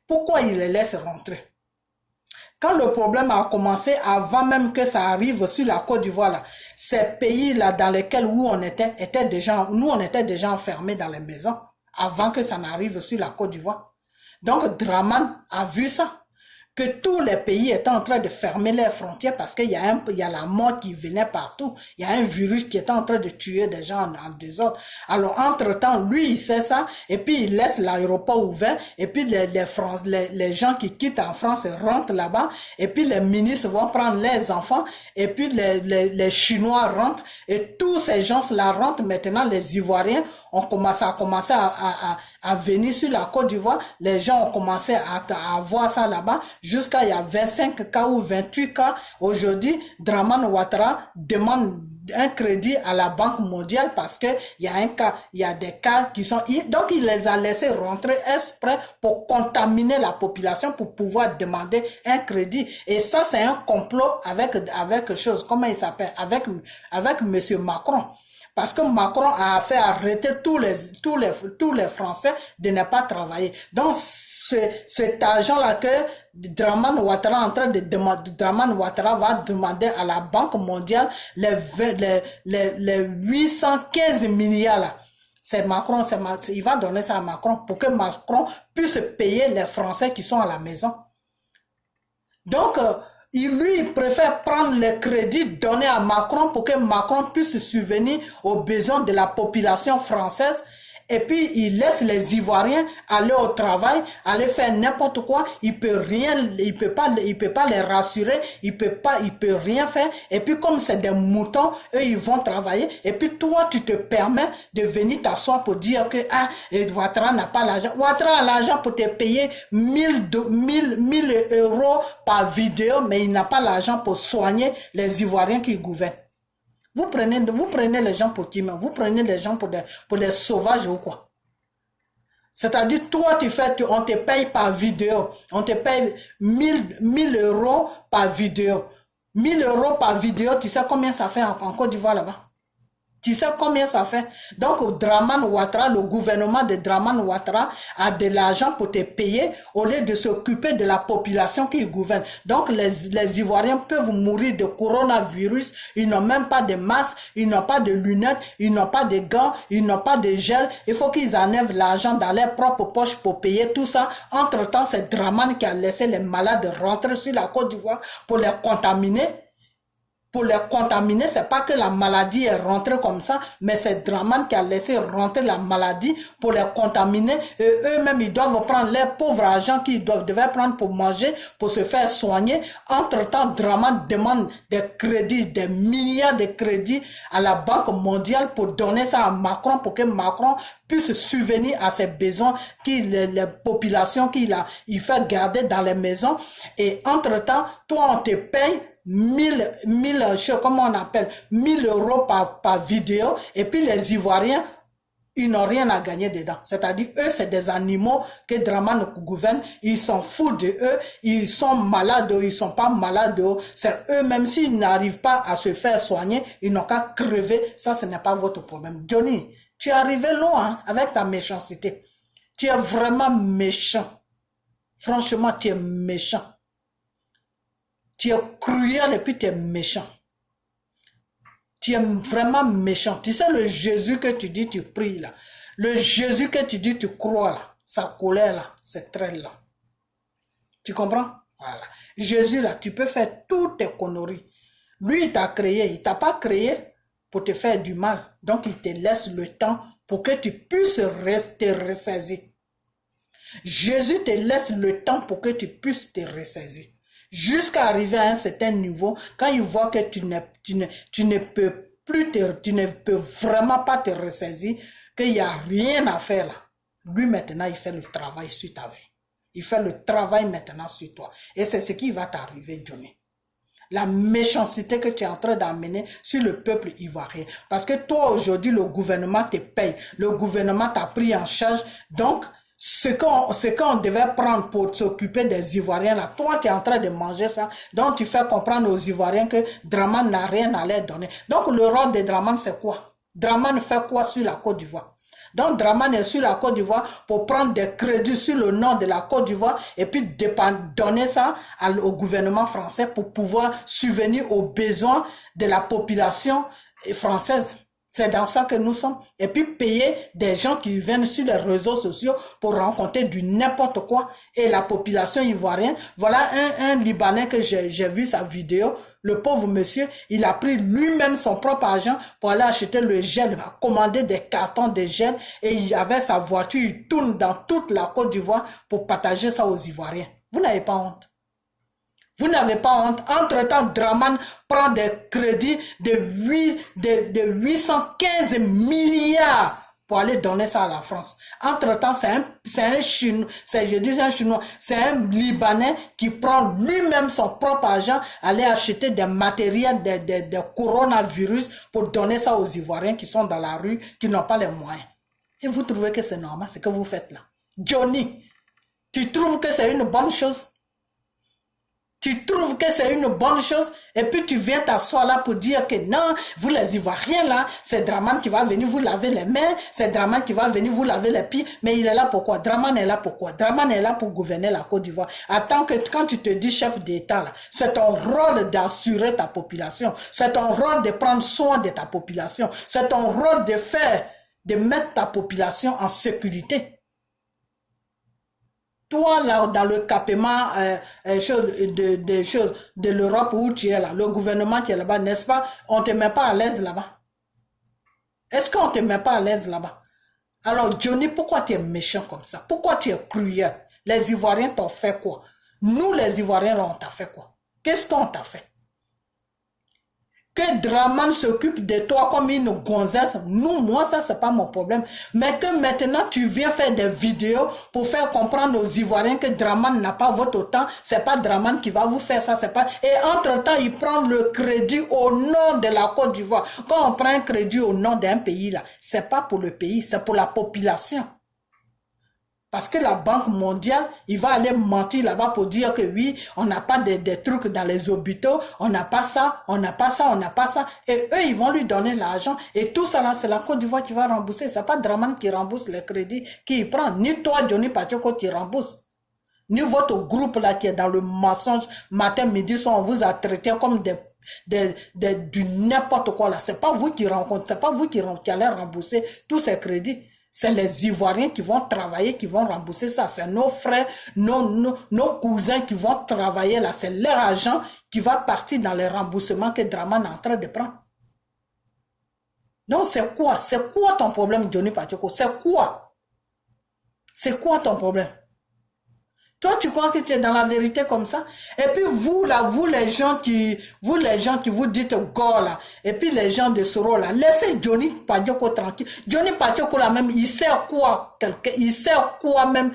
Speaker 1: pourquoi il les laisse rentrer? Quand le problème a commencé, avant même que ça arrive sur la Côte d'Ivoire, là, ces pays-là dans lesquels où on était déjà, nous on était déjà enfermés dans les maisons avant que ça n'arrive sur la Côte d'Ivoire. Donc Dramane a vu ça, que tous les pays étaient en train de fermer leurs frontières parce qu'il y a la mort qui venait partout. Il y a un virus qui était en train de tuer des gens en désordre. Alors, entre-temps, lui, il sait ça, et puis il laisse l'aéroport ouvert, et puis les gens qui quittent en France rentrent là-bas, et puis les ministres vont prendre les enfants, et puis les Chinois rentrent, et tous ces gens-là rentrent. Maintenant, les Ivoiriens ont commencé à venir sur la Côte d'Ivoire. Les gens ont commencé à voir ça là-bas. Jusqu'à il y a 25 cas ou 28 cas. Aujourd'hui, Dramane Ouattara demande un crédit à la Banque mondiale parce que il y a des cas qui sont... Donc, il les a laissés rentrer exprès pour contaminer la population pour pouvoir demander un crédit. Et ça, c'est un complot avec chose, comment il s'appelle? Avec monsieur Macron. Parce que Macron a fait arrêter tous les Français de ne pas travailler. Donc, cet argent-là que Dramane Ouattara en train de demander, Dramane Ouattara va demander à la Banque mondiale les 815 milliards là. C'est Macron, il va donner ça à Macron pour que Macron puisse payer les Français qui sont à la maison. Donc, il préfère prendre les crédits donnés à Macron pour que Macron puisse subvenir aux besoins de la population française. Et puis, il laisse les Ivoiriens aller au travail, aller faire n'importe quoi. Il peut pas les rassurer. Il peut rien faire. Et puis, comme c'est des moutons, eux, ils vont travailler. Et puis, toi, tu te permets de venir t'asseoir pour dire que, Ouattara n'a pas l'argent. Ouattara a l'argent pour te payer 1000 euros par vidéo, mais il n'a pas l'argent pour soigner les Ivoiriens qui gouvernent. Vous prenez les gens pour qui même? Vous prenez les gens pour des sauvages ou quoi? C'est-à-dire, toi, on te paye par vidéo. On te paye 1000 euros par vidéo. 1000 euros par vidéo, tu sais combien ça fait en Côte d'Ivoire là-bas? Tu sais combien ça fait? Donc, Dramane Ouattara, le gouvernement de Dramane Ouattara a de l'argent pour te payer au lieu de s'occuper de la population qui gouverne. Donc, les Ivoiriens peuvent mourir de coronavirus. Ils n'ont même pas de masque, ils n'ont pas de lunettes, ils n'ont pas de gants, ils n'ont pas de gel. Il faut qu'ils enlèvent l'argent dans leurs propres poches pour payer tout ça. Entre-temps, c'est Dramane qui a laissé les malades rentrer sur la Côte d'Ivoire pour les contaminer. Pour les contaminer, c'est pas que la maladie est rentrée comme ça, mais c'est Dramane qui a laissé rentrer la maladie pour les contaminer. Et eux-mêmes, ils doivent prendre leur pauvre argent qu'ils devaient prendre pour manger, pour se faire soigner. Entre-temps, Dramane demande des crédits, des milliards de crédits à la Banque mondiale pour donner ça à Macron, pour que Macron puisse subvenir à ses besoins, les populations il fait garder dans les maisons. Et entre-temps, toi, on te paye 1000 euros par vidéo, et puis les Ivoiriens, ils n'ont rien à gagner dedans. C'est-à-dire, eux, c'est des animaux que Dramane gouverne, ils s'en foutent de eux, ils sont malades, ils sont pas malades, c'est eux, même s'ils n'arrivent pas à se faire soigner, ils n'ont qu'à crever, ça, ce n'est pas votre problème. Johnny, tu es arrivé loin avec ta méchanceté. Tu es vraiment méchant. Franchement, tu es méchant. Tu es cruel et puis tu es méchant. Tu es vraiment méchant. Tu sais le Jésus que tu dis, tu pries là. Le Jésus que tu dis, tu crois là. Sa colère là, c'est très là. Tu comprends? Voilà. Jésus là, tu peux faire toutes tes conneries. Lui, il t'a créé. Il t'a pas créé pour te faire du mal. Donc, il te laisse le temps pour que tu puisses te ressaisir. Jésus te laisse le temps pour que tu puisses te ressaisir. Jusqu'à arriver à un certain niveau, quand il voit que tu ne peux vraiment pas te ressaisir, qu'il n'y a rien à faire là. Lui maintenant, il fait le travail sur ta vie. Il fait le travail maintenant sur toi. Et c'est ce qui va t'arriver, Johnny. La méchanceté que tu es en train d'amener sur le peuple ivoirien. Parce que toi, aujourd'hui, le gouvernement te paye. Le gouvernement t'a pris en charge. Donc, ce qu'on devait prendre pour s'occuper des Ivoiriens, là, toi, tu es en train de manger ça. Donc, tu fais comprendre aux Ivoiriens que Dramane n'a rien à leur donner. Donc, le rôle de Dramane, c'est quoi? Dramane fait quoi sur la Côte d'Ivoire? Donc Dramane est sur la Côte d'Ivoire pour prendre des crédits sur le nom de la Côte d'Ivoire et puis donner ça au gouvernement français pour pouvoir subvenir aux besoins de la population française. C'est dans ça que nous sommes. Et puis payer des gens qui viennent sur les réseaux sociaux pour rencontrer du n'importe quoi. Et la population ivoirienne, voilà un Libanais que j'ai vu sa vidéo. Le pauvre monsieur, il a pris lui-même son propre argent pour aller acheter le gel, il a commandé des cartons de gel et il avait sa voiture, il tourne dans toute la Côte d'Ivoire pour partager ça aux Ivoiriens. Vous n'avez pas honte. Vous n'avez pas honte. Entre-temps, Dramane prend des crédits de 815 milliards pour aller donner ça à la France. Entre-temps, c'est un Chinois, c'est un Libanais qui prend lui-même son propre argent, aller acheter des matériels de coronavirus pour donner ça aux Ivoiriens qui sont dans la rue, qui n'ont pas les moyens. Et vous trouvez que c'est normal, ce que vous faites là? Johnny, tu trouves que c'est une bonne chose? Tu trouves que c'est une bonne chose et puis tu viens t'asseoir là pour dire que non, vous les Ivoiriens là, c'est Dramane qui va venir vous laver les mains, c'est Dramane qui va venir vous laver les pieds, mais il est là pourquoi? Dramane est là pourquoi? Dramane est là pour gouverner la Côte d'Ivoire. Attends que quand tu te dis chef d'État là, c'est ton rôle d'assurer ta population, c'est ton rôle de prendre soin de ta population, c'est ton rôle de mettre ta population en sécurité. Toi, là, dans le capement de l'Europe où tu es là, le gouvernement qui est là-bas, n'est-ce pas? On ne te met pas à l'aise là-bas. Est-ce qu'on ne te met pas à l'aise là-bas? Alors, Johnny, pourquoi tu es méchant comme ça? Pourquoi tu es cruel? Les Ivoiriens t'ont fait quoi? Nous, les Ivoiriens, là, on t'a fait quoi? Qu'est-ce qu'on t'a fait? Que Dramane s'occupe de toi comme une gonzesse, moi ça c'est pas mon problème. Mais que maintenant tu viens faire des vidéos pour faire comprendre aux Ivoiriens que Dramane n'a pas votre temps, c'est pas Dramane qui va vous faire ça, c'est pas... Et entre-temps, ils prennent le crédit au nom de la Côte d'Ivoire. Quand on prend un crédit au nom d'un pays là, c'est pas pour le pays, c'est pour la population. Parce que la Banque mondiale, il va aller mentir là-bas pour dire que oui, on n'a pas des trucs dans les hôpitaux, on n'a pas ça, on n'a pas ça, on n'a pas ça. Et eux, ils vont lui donner l'argent. Et tout ça là, c'est la Côte d'Ivoire qui va rembourser. C'est pas Dramane qui rembourse les crédits qu'il prend. Ni toi, Johnny Patioko, qui rembourse. Ni votre groupe là qui est dans le mensonge, matin, midi, soir, on vous a traité comme du n'importe quoi là. C'est pas vous qui rencontrez, c'est pas vous qui allez rembourser tous ces crédits. C'est les Ivoiriens qui vont travailler, qui vont rembourser ça. C'est nos frères, nos cousins qui vont travailler là. C'est leur argent qui va partir dans les remboursements que Dramane est en train de prendre. Donc c'est quoi? C'est quoi ton problème, Johnny Patioko? C'est quoi? C'est quoi ton problème? Toi, tu crois que tu es dans la vérité comme ça? Et puis vous, là, vous les gens qui vous dites go, là, et puis les gens de Soro, là, laissez Johnny Patioko tranquille. Johnny Patioko, là, même, il sert quoi? Il sert quoi même?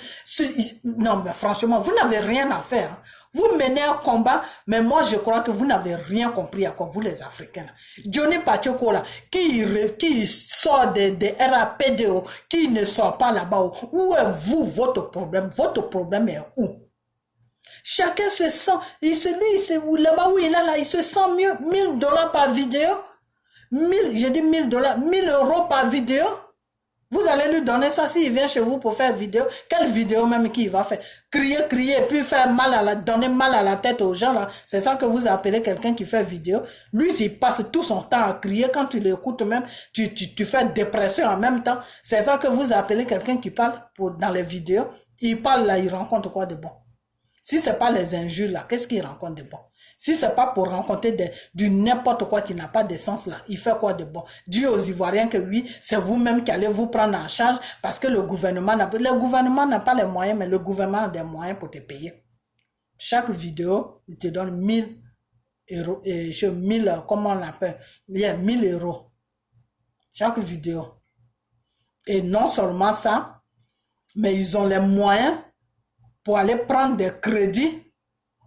Speaker 1: Non, mais franchement, vous n'avez rien à faire. Hein. Vous menez un combat, mais moi, je crois que vous n'avez rien compris à quoi, vous, les Africains. Là. Johnny Patioko, là, qui sort de RAPDO, qui ne sort pas là-bas, où est vous, votre problème? Votre problème est où? Chacun se sent, là-bas où il est là, il se sent mieux. $1000 par vidéo. J'ai dit $1000, 1000 € par vidéo. Vous allez lui donner ça s'il vient chez vous pour faire vidéo. Quelle vidéo même qu'il va faire? Crier, et puis faire donner mal à la tête aux gens là. C'est ça que vous appelez quelqu'un qui fait vidéo. Lui, il passe tout son temps à crier. Quand tu l'écoutes même, tu fais dépression en même temps. C'est ça que vous appelez quelqu'un qui parle dans les vidéos. Il parle là, il rencontre quoi de bon? Si c'est pas les injures là, qu'est-ce qu'il rencontre de bon? Si c'est pas pour rencontrer du n'importe quoi qui n'a pas de sens là, il fait quoi de bon? Dis aux Ivoiriens que oui, c'est vous-même qui allez vous prendre en charge parce que le gouvernement n'a pas les moyens, mais le gouvernement a des moyens pour te payer. Chaque vidéo, il te donne 1000 €, et 1000, comment on l'appelle? Il y a 1000 €. Chaque vidéo. Et non seulement ça, mais ils ont les moyens pour aller prendre des crédits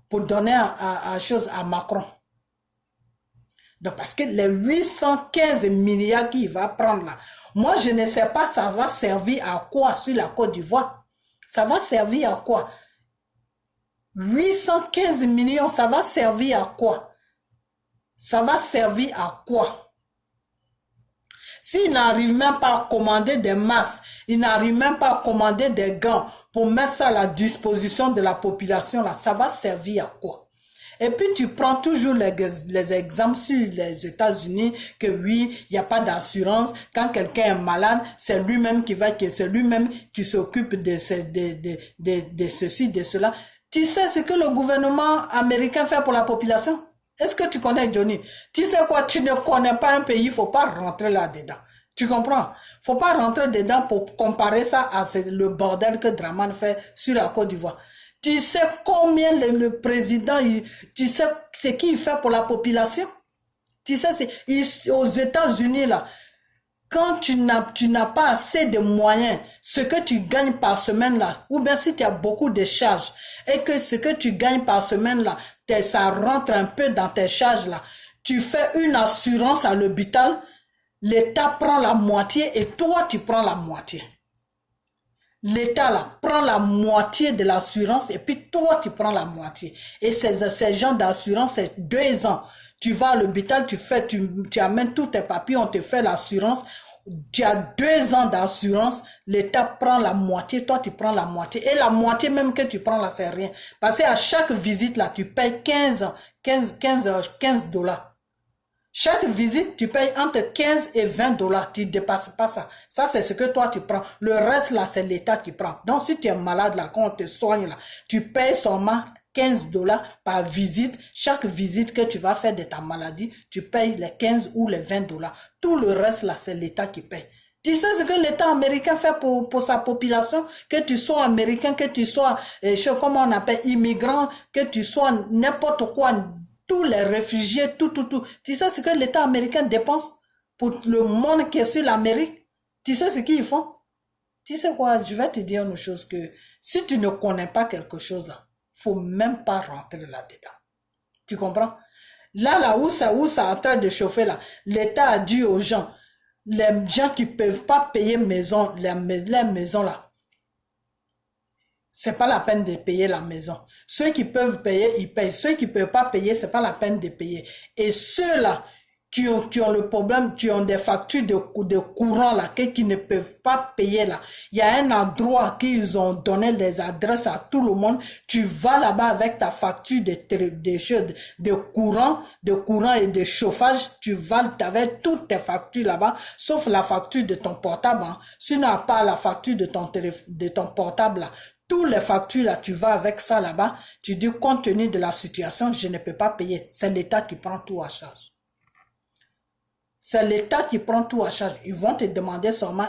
Speaker 1: pour donner à Macron. Donc, parce que les 815 milliards qu'il va prendre là, moi, je ne sais pas ça va servir à quoi sur la Côte d'Ivoire. Ça va servir à quoi? 815 millions, ça va servir à quoi? Ça va servir à quoi? S'ils n'arrivent même pas à commander des masques, ils n'arrivent même pas à commander des gants pour mettre ça à la disposition de la population, là, ça va servir à quoi? Et puis tu prends toujours les exemples sur les États-Unis que oui, il n'y a pas d'assurance. Quand quelqu'un est malade, c'est lui-même c'est lui-même qui s'occupe de ceci, de cela. Tu sais ce que le gouvernement américain fait pour la population? Est-ce que tu connais Johnny? Tu sais quoi? Tu ne connais pas un pays, il faut pas rentrer là-dedans. Tu comprends? Faut pas rentrer dedans pour comparer ça à le bordel que Draman fait sur la Côte d'Ivoire. Tu sais combien le président, tu sais ce qu'il fait pour la population? Tu sais, aux États-Unis, là, quand tu n'as pas assez de moyens, ce que tu gagnes par semaine, là, ou bien si tu as beaucoup de charges, et que ce que tu gagnes par semaine, là, ça rentre un peu dans tes charges, là, tu fais une assurance à l'hôpital, l'État prend la moitié et toi, tu prends la moitié. L'État là prend la moitié de l'assurance et puis toi tu prends la moitié. Et ces gens d'assurance, c'est 2 ans. Tu vas à l'hôpital, tu amènes tous tes papiers, on te fait l'assurance. Tu as 2 ans d'assurance, l'État prend la moitié, toi tu prends la moitié. Et la moitié même que tu prends là, c'est rien. Parce qu'à chaque visite là, tu payes 15 $. Chaque visite, tu payes entre 15 et 20 $. Tu ne dépasses pas ça. Ça, c'est ce que toi, tu prends. Le reste, là, c'est l'État qui prend. Donc, si tu es malade, là, quand on te soigne, là, tu payes seulement 15 $ par visite. Chaque visite que tu vas faire de ta maladie, tu payes les 15 ou les 20 $. Tout le reste, là, c'est l'État qui paye. Tu sais ce que l'État américain fait pour sa population? Que tu sois américain, que tu sois, comment on appelle, immigrant, que tu sois n'importe quoi, tous les réfugiés, tout. Tu sais ce que l'État américain dépense pour le monde qui est sur l'Amérique? Tu sais ce qu'ils font? Tu sais quoi? Je vais te dire une chose que si tu ne connais pas quelque chose là, faut même pas rentrer là-dedans. Tu comprends? Là où ça est en train de chauffer là, l'État a dit aux gens, les gens qui peuvent pas payer maison, les maisons là, c'est pas la peine de payer la maison. Ceux qui peuvent payer, ils payent. Ceux qui peuvent pas payer, c'est pas la peine de payer. Et ceux-là qui ont le problème, qui ont des factures de courant là, qui ne peuvent pas payer là, il y a un endroit qu'ils ont donné les adresses à tout le monde. Tu vas là-bas avec ta facture de courant et de chauffage. Tu vas avec toutes tes factures là-bas, sauf la facture de ton portable. Hein. Si tu n'as pas la facture de ton portable là, tous les factures là, tu vas avec ça là-bas, tu dis compte tenu de la situation, je ne peux pas payer. C'est l'État qui prend tout à charge. C'est l'État qui prend tout à charge. Ils vont te demander seulement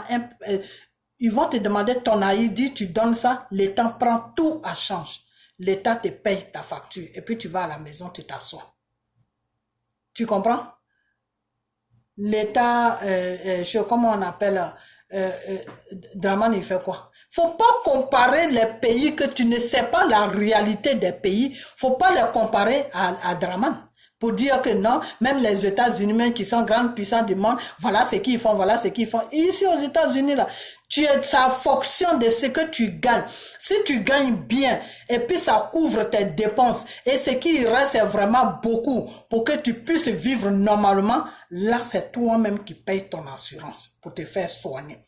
Speaker 1: ils vont te demander ton ID, tu donnes ça, l'État prend tout à charge. L'État te paye ta facture et puis tu vas à la maison, tu t'assois. Tu comprends? L'État, comment on appelle, Draman, il fait quoi? Faut pas comparer les pays que tu ne sais pas la réalité des pays. Faut pas les comparer à Draman. Pour dire que non, même les États-Unis, même qui sont grandes puissances du monde, voilà ce qu'ils font, voilà ce qu'ils font. Et ici aux États-Unis, là, ça fonctionne de ce que tu gagnes. Si tu gagnes bien, et puis ça couvre tes dépenses, et ce qui reste est vraiment beaucoup pour que tu puisses vivre normalement, là, c'est toi-même qui payes ton assurance pour te faire soigner.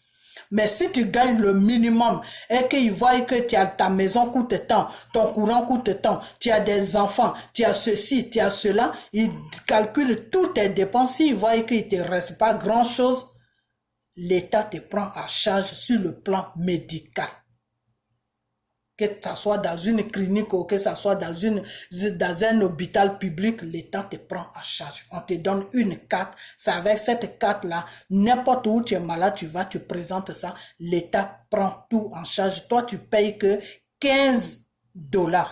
Speaker 1: Mais si tu gagnes le minimum et qu'ils voient que ta maison coûte tant, ton courant coûte tant, tu as des enfants, tu as ceci, tu as cela, ils calculent toutes tes dépenses. S'ils voient qu'il ne te reste pas grand-chose, l'État te prend à charge sur le plan médical. Que ça soit dans une clinique ou que ça soit dans un hôpital public, l'État te prend à charge. On te donne une carte. C'est avec cette carte-là, n'importe où tu es malade, tu vas, tu présentes ça. L'État prend tout en charge. Toi, tu payes que 15 $.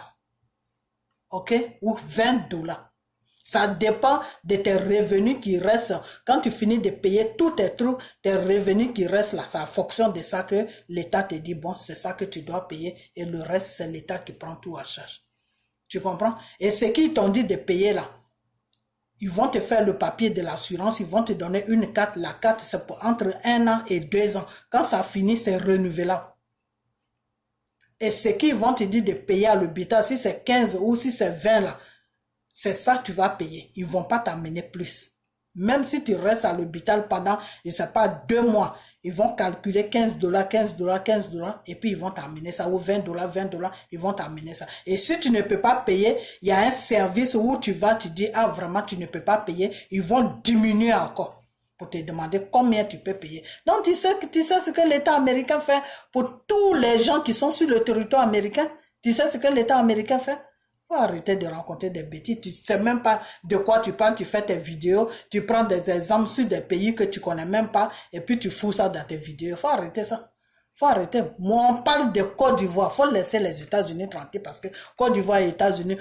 Speaker 1: OK? Ou 20 $. Ça dépend de tes revenus qui restent. Quand tu finis de payer tous tes trucs, tes revenus qui restent là, c'est en fonction de ça que l'État te dit, bon, c'est ça que tu dois payer et le reste, c'est l'État qui prend tout à charge. Tu comprends? Et ce qu'ils t'ont dit de payer là, ils vont te faire le papier de l'assurance, ils vont te donner une carte. La carte, c'est pour entre 1 an et 2 ans. Quand ça finit, c'est renouvelable. Et ce qu'ils vont te dire de payer à l'hôpital, si c'est 15 ou si c'est 20 là, c'est ça que tu vas payer. Ils ne vont pas t'amener plus. Même si tu restes à l'hôpital pendant, je ne sais pas, 2 mois, ils vont calculer $15, $15, et puis ils vont t'amener ça, ou $20, ils vont t'amener ça. Et si tu ne peux pas payer, il y a un service où tu vas, tu dis, ah vraiment, tu ne peux pas payer, ils vont diminuer encore pour te demander combien tu peux payer. Donc tu sais ce que l'État américain fait pour tous les gens qui sont sur le territoire américain. Tu sais ce que l'État américain fait? Faut arrêter de raconter des bêtises. Tu sais même pas de quoi tu parles, tu fais tes vidéos, tu prends des exemples sur des pays que tu connais même pas et puis tu fous ça dans tes vidéos. Faut arrêter ça. Faut arrêter. Moi, on parle de Côte d'Ivoire. Faut laisser les États-Unis tranquilles parce que Côte d'Ivoire et États-Unis,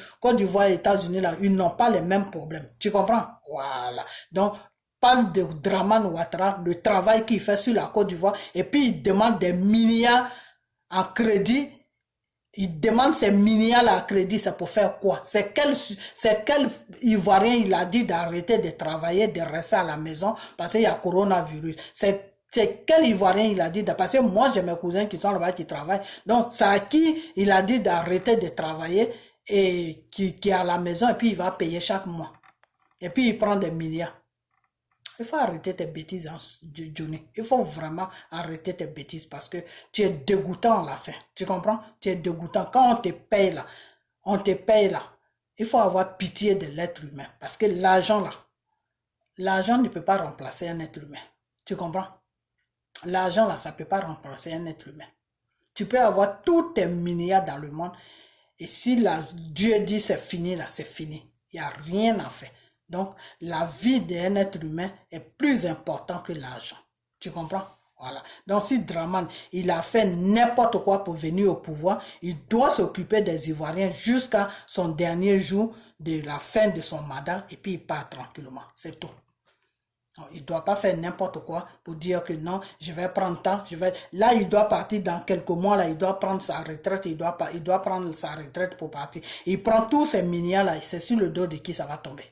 Speaker 1: là, ils n'ont pas les mêmes problèmes. Tu comprends? Voilà. Donc, parle de Draman Ouattara, le travail qu'il fait sur la Côte d'Ivoire et puis il demande des milliards en crédit. Il demande ces milliards à crédit, c'est pour faire quoi? C'est quel Ivoirien il a dit d'arrêter de travailler, de rester à la maison parce qu'il y a coronavirus. C'est quel Ivoirien il a dit parce que moi j'ai mes cousins qui sont là-bas qui travaillent. Donc c'est à qui il a dit d'arrêter de travailler et qui est à la maison et puis il va payer chaque mois. Et puis il prend des milliards. Il faut arrêter tes bêtises, Johnny. Il faut vraiment arrêter tes bêtises parce que tu es dégoûtant à la fin. Tu comprends? Tu es dégoûtant. Quand on te paye là, il faut avoir pitié de l'être humain. Parce que l'argent ne peut pas remplacer un être humain. Tu comprends? L'argent là, ça ne peut pas remplacer un être humain. Tu peux avoir tous tes milliards dans le monde et si Dieu dit c'est fini là, c'est fini. Il n'y a rien à faire. Donc, la vie d'un être humain est plus important que l'argent. Tu comprends? Voilà. Donc, si Draman, il a fait n'importe quoi pour venir au pouvoir, il doit s'occuper des Ivoiriens jusqu'à son dernier jour de la fin de son mandat et puis il part tranquillement. C'est tout. Donc, il ne doit pas faire n'importe quoi pour dire que non, je vais prendre temps, Là, il doit partir dans quelques mois, là, il doit prendre sa retraite, il doit prendre sa retraite pour partir. Il prend tous ces milliards là, c'est sur le dos de qui ça va tomber.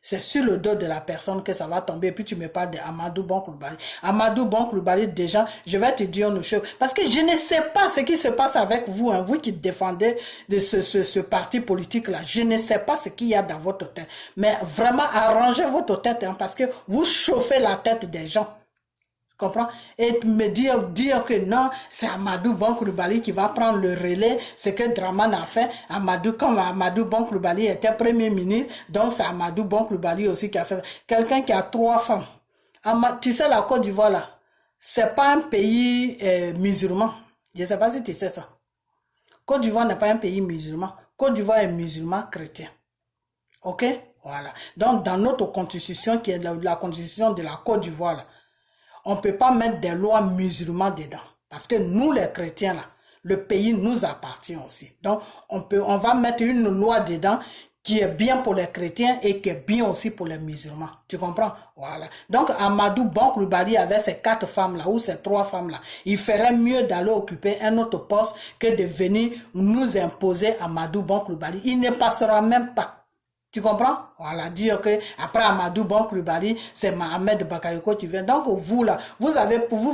Speaker 1: C'est sur le dos de la personne que ça va tomber. Et puis tu me parles d'Amadou Bon Coulibaly. Amadou Bon Coulibaly, déjà, je vais te dire une chose. Parce que je ne sais pas ce qui se passe avec vous, hein, vous qui défendez de ce parti politique-là. Je ne sais pas ce qu'il y a dans votre tête. Mais vraiment, arrangez votre tête, hein, parce que vous chauffez la tête des gens. Comprends? Et me dire que non, c'est Amadou Bon Coulibaly qui va prendre le relais, ce que Draman a fait. Comme Amadou Bon Coulibaly était premier ministre, donc c'est Amadou Bon Coulibaly aussi qui a fait. Quelqu'un qui a 3 femmes. Tu sais, la Côte d'Ivoire là, c'est pas un pays musulman. Je ne sais pas si tu sais ça. Côte d'Ivoire n'est pas un pays musulman. Côte d'Ivoire est musulman chrétien. Ok? Voilà. Donc dans notre constitution, qui est la constitution de la Côte d'Ivoire là, on ne peut pas mettre des lois musulmanes dedans. Parce que nous, les chrétiens, là, le pays nous appartient aussi. Donc, on va mettre une loi dedans qui est bien pour les chrétiens et qui est bien aussi pour les musulmans. Tu comprends? Voilà. Donc, Amadou Bon Coulibaly avait ces 4 femmes-là, ou ces 3 femmes-là. Il ferait mieux d'aller occuper un autre poste que de venir nous imposer Amadou Bon Coulibaly. Il ne passera même pas. Tu comprends? Voilà, dire que après Amadou Bon Coulibaly, c'est Mohamed Bakayoko qui vient. Donc vous là, vous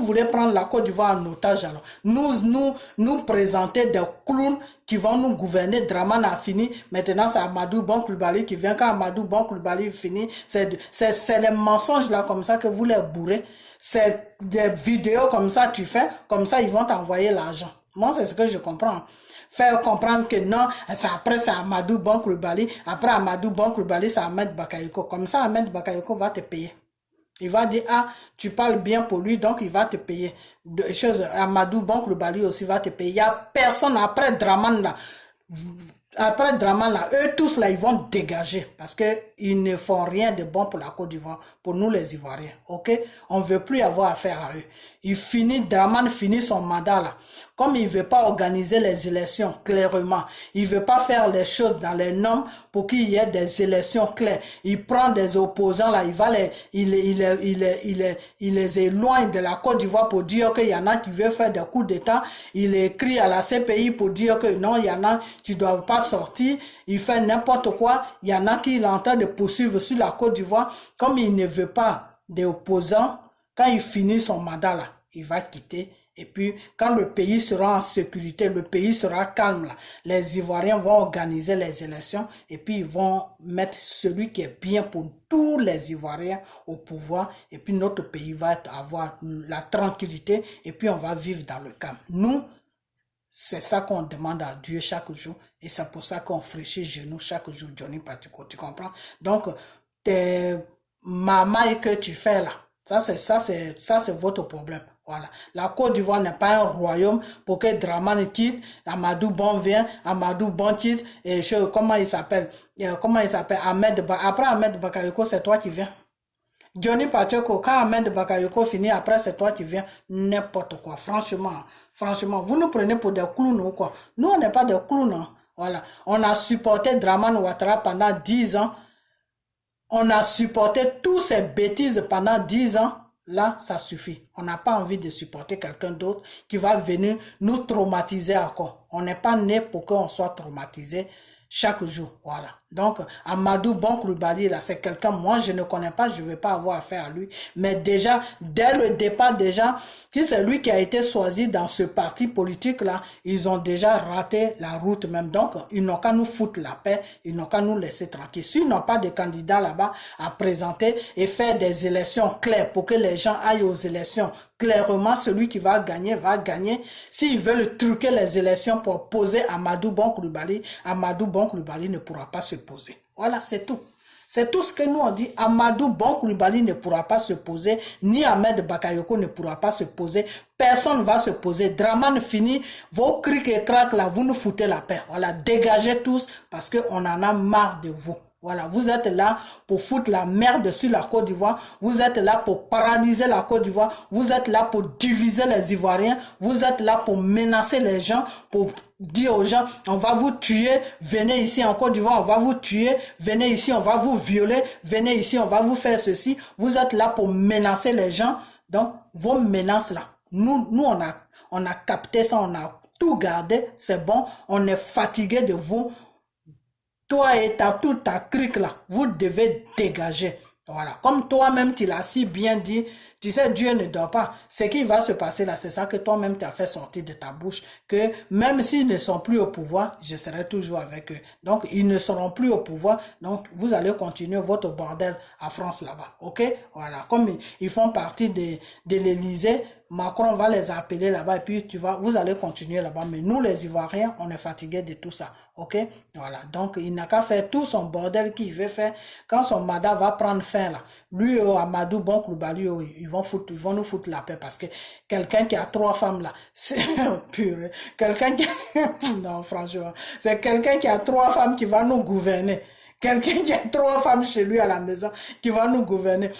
Speaker 1: voulez prendre la Côte d'Ivoire en otage alors. Nous présenter des clowns qui vont nous gouverner. Draman a fini. Maintenant c'est Amadou Bon Coulibaly qui vient. Quand Amadou Bon Coulibaly finit, c'est les mensonges là comme ça que vous les bourrez. C'est des vidéos comme ça tu fais, comme ça ils vont t'envoyer l'argent. Moi c'est ce que je comprends. Faire comprendre que non, après c'est Amadou Bon Coulibaly, après Amadou Bon Coulibaly, c'est Ahmed Bakayoko. Comme ça, Ahmed Bakayoko va te payer. Il va dire, ah, tu parles bien pour lui, donc il va te payer. Amadou Bon Coulibaly aussi va te payer. Il n'y a personne après Draman là. Après Draman là, eux tous là, ils vont dégager parce qu'ils ne font rien de bon pour la Côte d'Ivoire, pour nous les Ivoiriens, ok? On ne veut plus avoir affaire à eux. Draman finit son mandat là. Comme il ne veut pas organiser les élections clairement, il ne veut pas faire les choses dans les normes pour qu'il y ait des élections claires. Il prend des opposants là, il les éloigne de la Côte d'Ivoire pour dire qu'il y en a qui veulent faire des coups d'État. Il écrit à la CPI pour dire que non, il y en a, tu ne dois pas sortir. Il fait n'importe quoi. Il y en a qui est en train de poursuivre sur la Côte d'Ivoire. Comme il ne veut pas des opposants, quand il finit son mandat là, il va quitter. Et puis, quand le pays sera en sécurité, le pays sera calme, là, les Ivoiriens vont organiser les élections et puis ils vont mettre celui qui est bien pour tous les Ivoiriens au pouvoir. Et puis, notre pays va avoir la tranquillité et puis on va vivre dans le calme. Nous, c'est ça qu'on demande à Dieu chaque jour et c'est pour ça qu'on fraîchit genoux chaque jour, Johnny Patico, tu comprends? Donc, tes mamailles que tu fais là, ça c'est votre problème. Voilà. La Côte d'Ivoire n'est pas un royaume pour que Dramane quitte, Amadou Bon vient, Amadou Bon quitte, et comment il s'appelle? Après Ahmed Bakayoko, c'est toi qui viens. Johnny Pacheco, quand Ahmed Bakayoko finit, après c'est toi qui viens, n'importe quoi. Franchement, vous nous prenez pour des clowns ou quoi? Nous, on n'est pas des clowns. Hein. Voilà. On a supporté Dramane Ouattara pendant 10 ans. On a supporté toutes ces bêtises pendant 10 ans. Là, ça suffit. On n'a pas envie de supporter quelqu'un d'autre qui va venir nous traumatiser encore. On n'est pas né pour qu'on soit traumatisé chaque jour. Voilà. Donc, Amadou Bon Coulibaly, là, c'est quelqu'un, moi, je ne connais pas, je ne vais pas avoir affaire à lui. Mais déjà, dès le départ, déjà, si c'est lui qui a été choisi dans ce parti politique-là, ils ont déjà raté la route même. Donc, ils n'ont qu'à nous foutre la paix, ils n'ont qu'à nous laisser tranquille. S'ils n'ont pas de candidat là-bas à présenter et faire des élections claires pour que les gens aillent aux élections, clairement, celui qui va gagner, va gagner. S'ils veulent truquer les élections pour poser Amadou Bon Coulibaly, Amadou Bon Coulibaly ne pourra pas se poser. Voilà, c'est tout. C'est tout ce que nous on dit. Amadou Bon Coulibaly ne pourra pas se poser, ni Ahmed Bakayoko ne pourra pas se poser. Personne ne va se poser. Dramane fini, vos crics et craques là, vous nous foutez la paix. Voilà, dégagez tous parce qu'on en a marre de vous. Voilà, vous êtes là pour foutre la merde sur la Côte d'Ivoire. Vous êtes là pour paralyser la Côte d'Ivoire. Vous êtes là pour diviser les Ivoiriens. Vous êtes là pour menacer les gens, pour dire aux gens, on va vous tuer, venez ici en Côte d'Ivoire, on va vous tuer, venez ici, on va vous violer, venez ici, on va vous faire ceci. Vous êtes là pour menacer les gens. Donc, vos menaces là, nous on a capté ça, on a tout gardé, c'est bon, on est fatigué de vous. Toi et toute ta clique là, vous devez dégager. Voilà. Comme toi-même, tu l'as si bien dit, tu sais, Dieu ne dort pas. Ce qui va se passer là, c'est ça que toi-même tu as fait sortir de ta bouche, que même s'ils ne sont plus au pouvoir, je serai toujours avec eux. Donc, ils ne seront plus au pouvoir. Donc, vous allez continuer votre bordel à France là-bas. OK? Voilà. Comme ils font partie de l'Élysée, Macron va les appeler là-bas et puis vous allez continuer là-bas. Mais nous, les Ivoiriens, on est fatigués de tout ça. OK? Voilà. Donc, il n'a qu'à faire tout son bordel qu'il veut faire. Quand son mandat va prendre fin là, lui, Amadou Bon Coulibaly, ils vont nous foutre la paix parce que quelqu'un qui a 3 femmes là, c'est pur. Quelqu'un qui... non, franchement, c'est quelqu'un qui a 3 femmes qui va nous gouverner. Quelqu'un qui a 3 femmes chez lui à la maison qui va nous gouverner.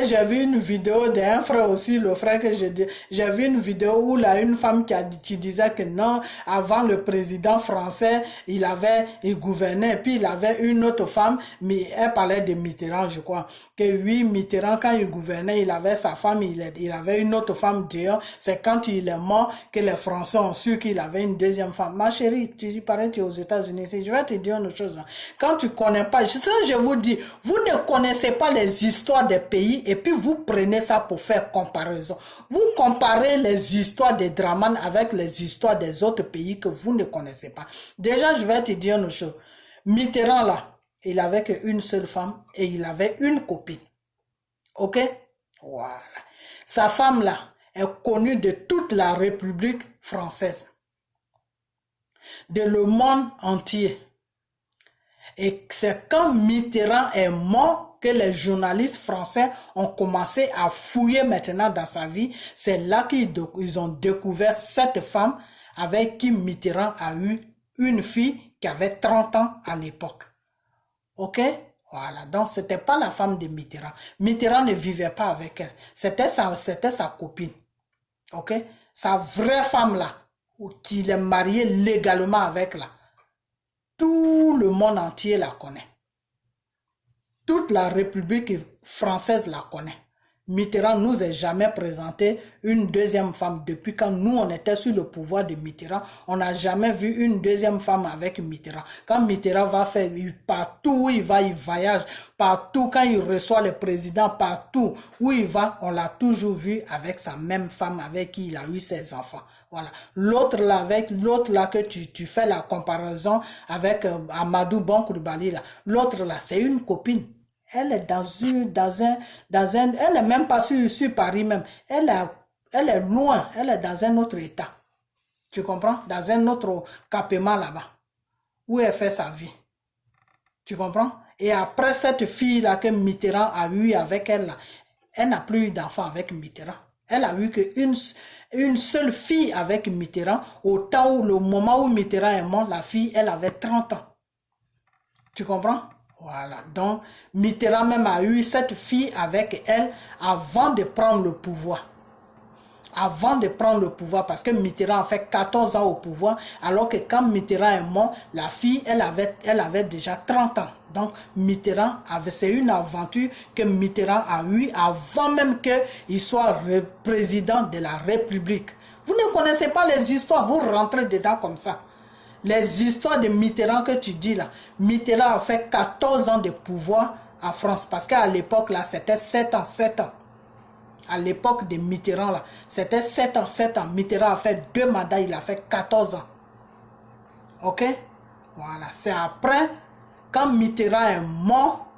Speaker 1: J'ai vu une vidéo d'un frère aussi, le frère que j'ai dit. J'ai vu une vidéo où là, une femme qui disait que non, avant le président français, il gouvernait, puis il avait une autre femme, mais elle parlait de Mitterrand, je crois. Que oui, Mitterrand, quand il gouvernait, il avait sa femme, il avait une autre femme dehors. C'est quand il est mort que les Français ont su qu'il avait une deuxième femme. Ma chérie, tu parais, tu es aux États-Unis. Je vais te dire une chose. Quand tu connais pas, je vous dis, vous ne connaissez pas les histoires des pays et puis vous prenez ça pour faire comparaison. Vous comparez les histoires des Dramane avec les histoires des autres pays que vous ne connaissez pas. Déjà, je vais te dire une chose. Mitterrand là, il avait qu'une seule femme et il avait une copine. OK? Voilà. Sa femme là est connue de toute la République française. De le monde entier. Et c'est quand Mitterrand est mort que les journalistes français ont commencé à fouiller maintenant dans sa vie. C'est là qu'ils ont découvert cette femme avec qui Mitterrand a eu une fille qui avait 30 ans à l'époque. OK? Voilà. Donc, c'était pas la femme de Mitterrand. Mitterrand ne vivait pas avec elle. C'était sa copine. OK? Sa vraie femme là, qu'il est marié légalement avec là. Tout le monde entier la connaît. Toute la République française la connaît. Mitterrand nous a jamais présenté une deuxième femme. Depuis quand nous, on était sur le pouvoir de Mitterrand, on n'a jamais vu une deuxième femme avec Mitterrand. Quand Mitterrand va faire, partout où il va, il voyage. Partout, quand il reçoit le président, partout où il va, on l'a toujours vu avec sa même femme avec qui il a eu ses enfants. Voilà. L'autre là, avec l'autre là que tu fais la comparaison avec Amadou Bon Coulibaly là. L'autre là, c'est une copine. Elle est elle n'est même pas sur Paris même. Elle est loin, elle est dans un autre état. Tu comprends? Dans un autre campement là-bas, où elle fait sa vie. Tu comprends? Et après cette fille-là que Mitterrand a eu avec elle, là, elle n'a plus eu d'enfant avec Mitterrand. Elle a eu qu'une seule fille avec Mitterrand. Le moment où Mitterrand est mort, la fille, elle avait 30 ans. Tu comprends? Voilà, donc Mitterrand même a eu cette fille avec elle avant de prendre le pouvoir. Avant de prendre le pouvoir, parce que Mitterrand a fait 14 ans au pouvoir, alors que quand Mitterrand est mort, la fille, elle avait déjà 30 ans. Donc Mitterrand c'est une aventure que Mitterrand a eue avant même qu'il soit président de la République. Vous ne connaissez pas les histoires, vous rentrez dedans comme ça. Les histoires de Mitterrand que tu dis là, Mitterrand a fait 14 ans de pouvoir en France. Parce qu'à l'époque là, c'était 7 ans. À l'époque de Mitterrand là, c'était 7 ans. Mitterrand a fait 2 mandats, il a fait 14 ans. Ok? Voilà, c'est après, quand Mitterrand est mort,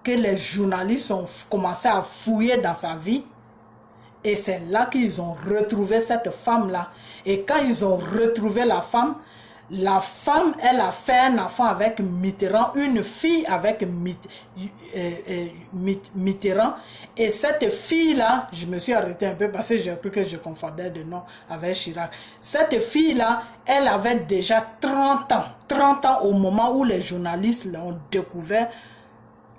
Speaker 1: que les journalistes ont commencé à fouiller dans sa vie. Et c'est là qu'ils ont retrouvé cette femme-là. Et quand ils ont retrouvé la femme, elle a fait un enfant avec Mitterrand, une fille avec Mitterrand. Et cette fille-là, je me suis arrêté un peu parce que j'ai cru que je confondais de nom avec Chirac. Cette fille-là, elle avait déjà 30 ans. 30 ans au moment où les journalistes l'ont découvert.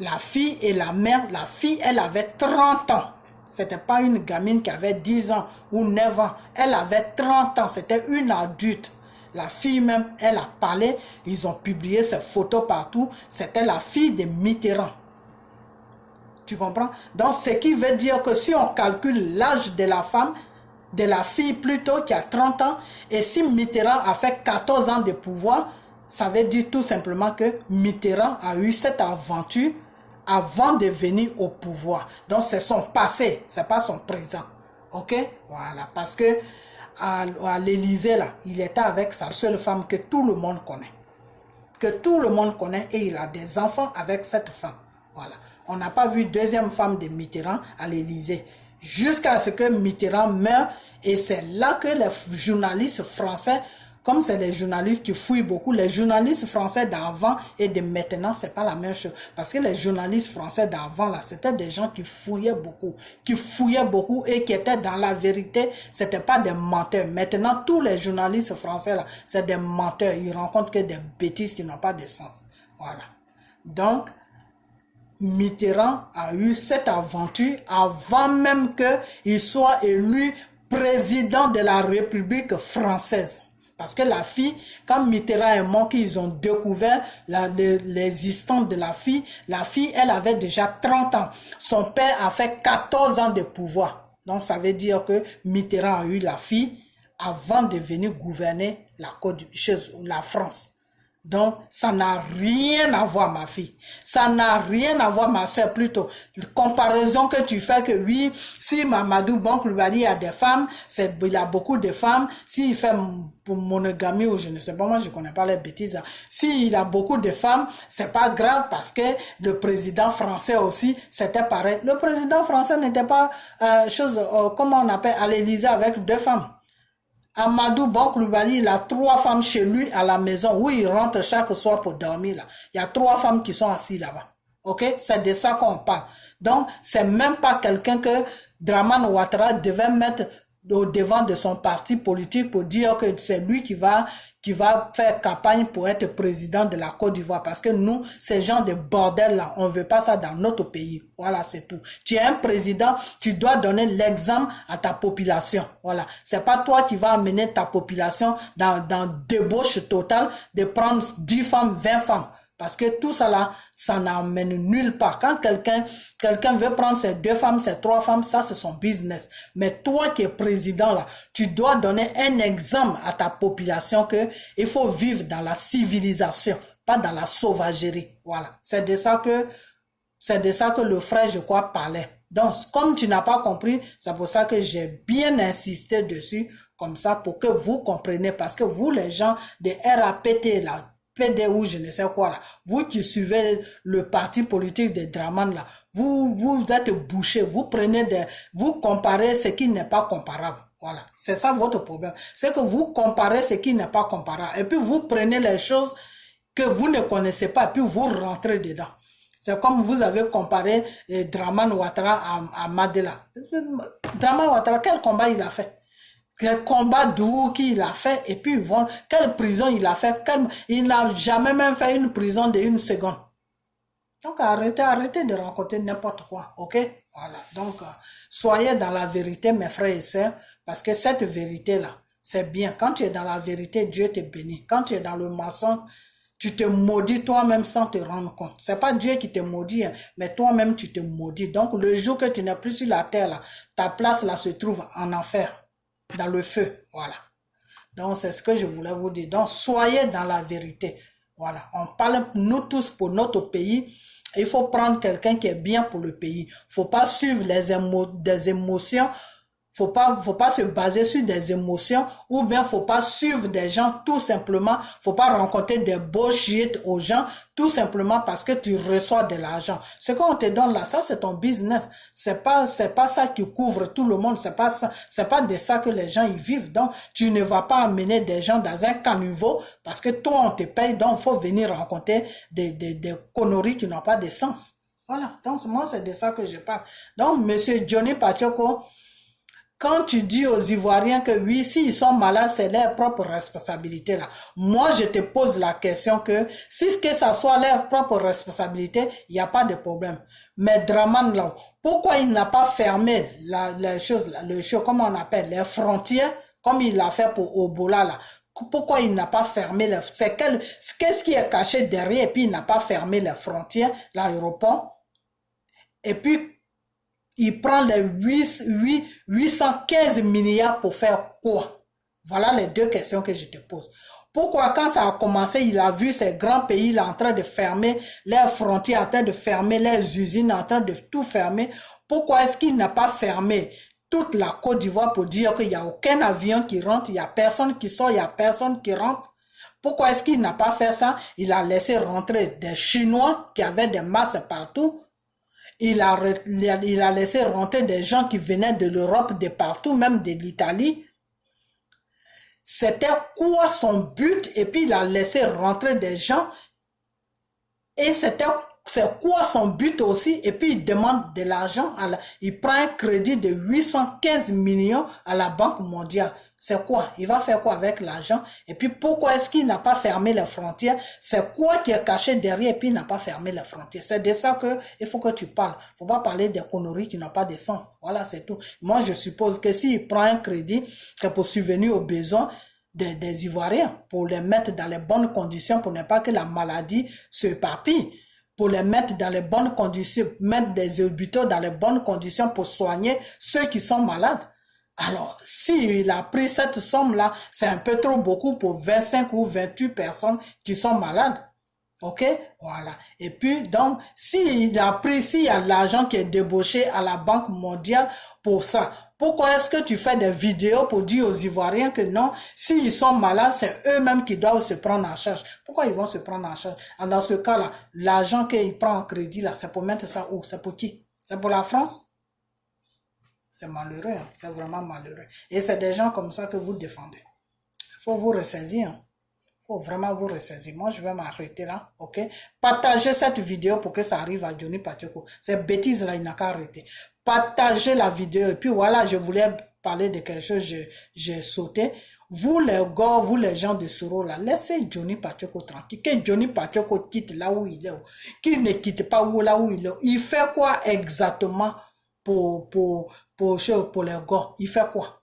Speaker 1: La fille et la mère, la fille, elle avait 30 ans. C'était pas une gamine qui avait 10 ans ou 9 ans. Elle avait 30 ans. C'était une adulte. La fille même, elle a parlé. Ils ont publié ses photos partout. C'était la fille de Mitterrand. Tu comprends? Donc, ce qui veut dire que si on calcule l'âge de la femme, de la fille plutôt qui a 30 ans, et si Mitterrand a fait 14 ans de pouvoir, ça veut dire tout simplement que Mitterrand a eu cette aventure avant de venir au pouvoir. Donc c'est son passé, c'est pas son présent. Ok? Voilà, parce que à l'Élysée là, il était avec sa seule femme que tout le monde connaît. Que tout le monde connaît et il a des enfants avec cette femme. Voilà. On n'a pas vu deuxième femme de Mitterrand à l'Élysée. Jusqu'à ce que Mitterrand meure et c'est là que les journalistes français, comme c'est les journalistes qui fouillent beaucoup, les journalistes français d'avant et de maintenant, c'est pas la même chose. Parce que les journalistes français d'avant, là, c'était des gens qui fouillaient beaucoup et qui étaient dans la vérité. C'était pas des menteurs. Maintenant, tous les journalistes français, là, c'est des menteurs. Ils rencontrent que des bêtises qui n'ont pas de sens. Voilà. Donc, Mitterrand a eu cette aventure avant même qu'il soit élu président de la République française. Parce que la fille, quand Mitterrand est mort, qu'ils ont découvert l'existence de la fille, elle avait déjà 30 ans. Son père a fait 14 ans de pouvoir. Donc, ça veut dire que Mitterrand a eu la fille avant de venir gouverner la France. Donc, ça n'a rien à voir, ma fille. Ça n'a rien à voir, ma soeur, plutôt. Comparaison que tu fais que oui, si Mamadou Bon Coulibaly a des femmes, il a beaucoup de femmes. S'il fait pour monogamie ou je ne sais pas, moi je connais pas les bêtises. S'il a beaucoup de femmes, c'est pas grave parce que le président français aussi, c'était pareil. Le président français n'était pas comment on appelle, à l'Élysée avec 2 femmes. Amadou Bon Coulibaly, il a 3 femmes chez lui à la maison où il rentre chaque soir pour dormir là. Il y a 3 femmes qui sont assises là-bas. Ok? C'est de ça qu'on parle. Donc, c'est même pas quelqu'un que Dramane Ouattara devait mettre au devant de son parti politique pour dire que c'est lui qui va faire campagne pour être président de la Côte d'Ivoire. Parce que nous, ces gens de bordel là, on veut pas ça dans notre pays. Voilà, c'est tout. Tu es un président, tu dois donner l'exemple à ta population. Voilà. C'est pas toi qui vas amener ta population dans débauche totale de prendre 10 femmes, 20 femmes. Parce que tout ça là, ça n'amène nulle part. Quand quelqu'un veut prendre ses 2 femmes, ses 3 femmes, ça c'est son business. Mais toi qui es président là, tu dois donner un exemple à ta population que il faut vivre dans la civilisation, pas dans la sauvagerie. Voilà. C'est de ça que le frère, je crois, parlait. Donc, comme tu n'as pas compris, c'est pour ça que j'ai bien insisté dessus, comme ça, pour que vous compreniez. Parce que vous, les gens de RAPT, là, PD ou je ne sais quoi, là, vous qui suivez le parti politique de Draman, là, vous êtes bouchés, vous comparez ce qui n'est pas comparable. Voilà, c'est ça votre problème. C'est que vous comparez ce qui n'est pas comparable. Et puis, vous prenez les choses que vous ne connaissez pas, puis vous rentrez dedans. C'est comme vous avez comparé Draman Ouattara à Mandela. Draman Ouattara, quel combat il a fait? Quel combat doux qu'il a fait? Et puis, quelle prison il a fait? Il n'a jamais même fait une prison de 1 seconde. Donc, arrêtez de raconter n'importe quoi, ok? Voilà, donc, soyez dans la vérité, mes frères et sœurs, parce que cette vérité-là, c'est bien. Quand tu es dans la vérité, Dieu te bénit. Quand tu es dans le mensonge, tu te maudis toi-même sans te rendre compte. C'est pas Dieu qui te maudit, hein, mais toi-même tu te maudis. Donc le jour que tu n'es plus sur la terre, là, ta place là se trouve en enfer, dans le feu. Voilà. Donc c'est ce que je voulais vous dire. Donc soyez dans la vérité. Voilà. On parle nous tous pour notre pays. Il faut prendre quelqu'un qui est bien pour le pays. Faut pas suivre des émotions. Faut pas se baser sur des émotions ou bien faut pas suivre des gens tout simplement. Faut pas rencontrer des bullshit aux gens tout simplement parce que tu reçois de l'argent. Ce qu'on te donne là, ça c'est ton business. C'est pas ça qui couvre tout le monde. C'est pas ça. C'est pas de ça que les gens y vivent. Donc, tu ne vas pas amener des gens dans un caniveau parce que toi on te paye. Donc, faut venir rencontrer des conneries qui n'ont pas de sens. Voilà. Donc, moi c'est de ça que je parle. Donc, monsieur Johnny Pachoko, quand tu dis aux Ivoiriens que oui, s'ils sont malades, c'est leur propre responsabilité là. Moi, je te pose la question que si que ça soit leur propre responsabilité, il n'y a pas de problème. Mais Draman là, pourquoi il n'a pas fermé les choses, comment on appelle, les frontières, comme il l'a fait pour Obola là? Pourquoi il n'a pas fermé les frontières? Qu'est-ce qui est caché derrière et puis il n'a pas fermé les frontières, l'aéroport? Et puis, il prend les 815 milliards pour faire quoi? Voilà les 2 questions que je te pose. Pourquoi quand ça a commencé, il a vu ces grands pays là en train de fermer leurs frontières, en train de fermer leurs usines, en train de tout fermer? Pourquoi est-ce qu'il n'a pas fermé toute la Côte d'Ivoire pour dire qu'il n'y a aucun avion qui rentre, il n'y a personne qui sort, il n'y a personne qui rentre? Pourquoi est-ce qu'il n'a pas fait ça? Il a laissé rentrer des Chinois qui avaient des masses partout. Il a laissé rentrer des gens qui venaient de l'Europe, de partout, même de l'Italie. C'était quoi son but? Et puis il a laissé rentrer des gens. Et c'est quoi son but aussi? Et puis il demande de l'argent. Il prend un crédit de 815 millions à la Banque mondiale. C'est quoi? Il va faire quoi avec l'argent? Et puis pourquoi est-ce qu'il n'a pas fermé les frontières? C'est quoi qui est caché derrière et puis il n'a pas fermé les frontières? C'est de ça il faut que tu parles. Il ne faut pas parler des conneries qui n'ont pas de sens. Voilà, c'est tout. Moi, je suppose que s'il prend un crédit, c'est pour subvenir aux besoins des Ivoiriens, pour les mettre dans les bonnes conditions, pour ne pas que la maladie se éparpille, pour les mettre dans les bonnes conditions, mettre des hôpitaux dans les bonnes conditions pour soigner ceux qui sont malades. Alors, s'il a pris cette somme-là, c'est un peu trop beaucoup pour 25 ou 28 personnes qui sont malades. Ok? Voilà. Et puis, donc, s'il y a l'argent qui est débauché à la Banque mondiale pour ça, pourquoi est-ce que tu fais des vidéos pour dire aux Ivoiriens que non, s'ils sont malades, c'est eux-mêmes qui doivent se prendre en charge? Pourquoi ils vont se prendre en charge? Alors, dans ce cas-là, l'argent qu'il prend en crédit, là, c'est pour mettre ça où? C'est pour qui? C'est pour la France? C'est malheureux, hein? C'est vraiment malheureux. Et c'est des gens comme ça que vous défendez. Il faut vous ressaisir. Hein? Il faut vraiment vous ressaisir. Moi, je vais m'arrêter là, ok? Partagez cette vidéo pour que ça arrive à Johnny Pachoko. Ces bêtises-là, il n'a qu'à arrêter. Partagez la vidéo. Et puis voilà, je voulais parler de quelque chose, j'ai sauté. Vous les gars, vous les gens de Soro là, laissez Johnny Pachoko tranquille. Que Johnny Pachoko quitte là où il est. Qu'il ne quitte pas là où il est. Il fait quoi exactement pour les gars? Il fait quoi?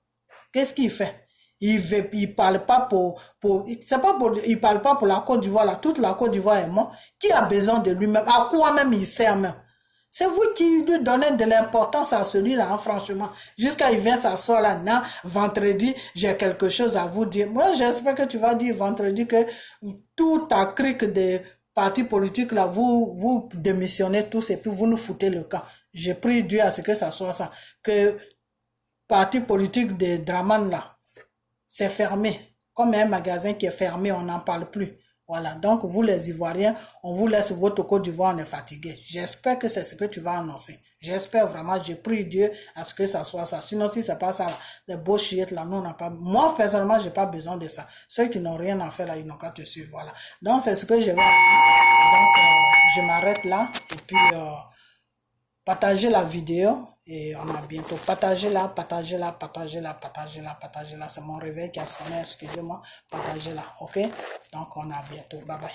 Speaker 1: Qu'est-ce qu'il fait? il parle pas c'est pas pour, il parle pas pour la Côte d'Ivoire, là. Toute la Côte d'Ivoire est morte. Qui a besoin de lui-même? À quoi même il sert même? C'est vous qui lui donnez de l'importance à celui-là, hein, franchement. Jusqu'à il vient s'asseoir là, non, vendredi, j'ai quelque chose à vous dire. Moi, j'espère que tu vas dire vendredi que tout ta crique de partis politiques là, vous démissionnez tous et puis vous nous foutez le camp. J'ai pris Dieu à ce que ça soit ça. Que parti politique de Draman là, c'est fermé. Comme un magasin qui est fermé, on n'en parle plus. Voilà, donc vous les Ivoiriens, on vous laisse votre Côte d'Ivoire, on est fatigué. J'espère que c'est ce que tu vas annoncer. J'espère vraiment, j'ai prié Dieu à ce que ça soit ça. Sinon, si c'est pas ça, les beaux chiettes là, nous on n'a pas. Moi, personnellement, j'ai pas besoin de ça. Ceux qui n'ont rien à faire là, ils n'ont qu'à te suivre. Voilà. Donc, c'est ce que je vais dire. Donc, je m'arrête là. Et puis, partagez la vidéo. Et on a bientôt partagez-la, partagez-la, partagez-la, partagez-la, partagez-la. C'est mon réveil qui a sonné, excusez-moi. Partagez-la, ok? Donc, on a bientôt. Bye bye.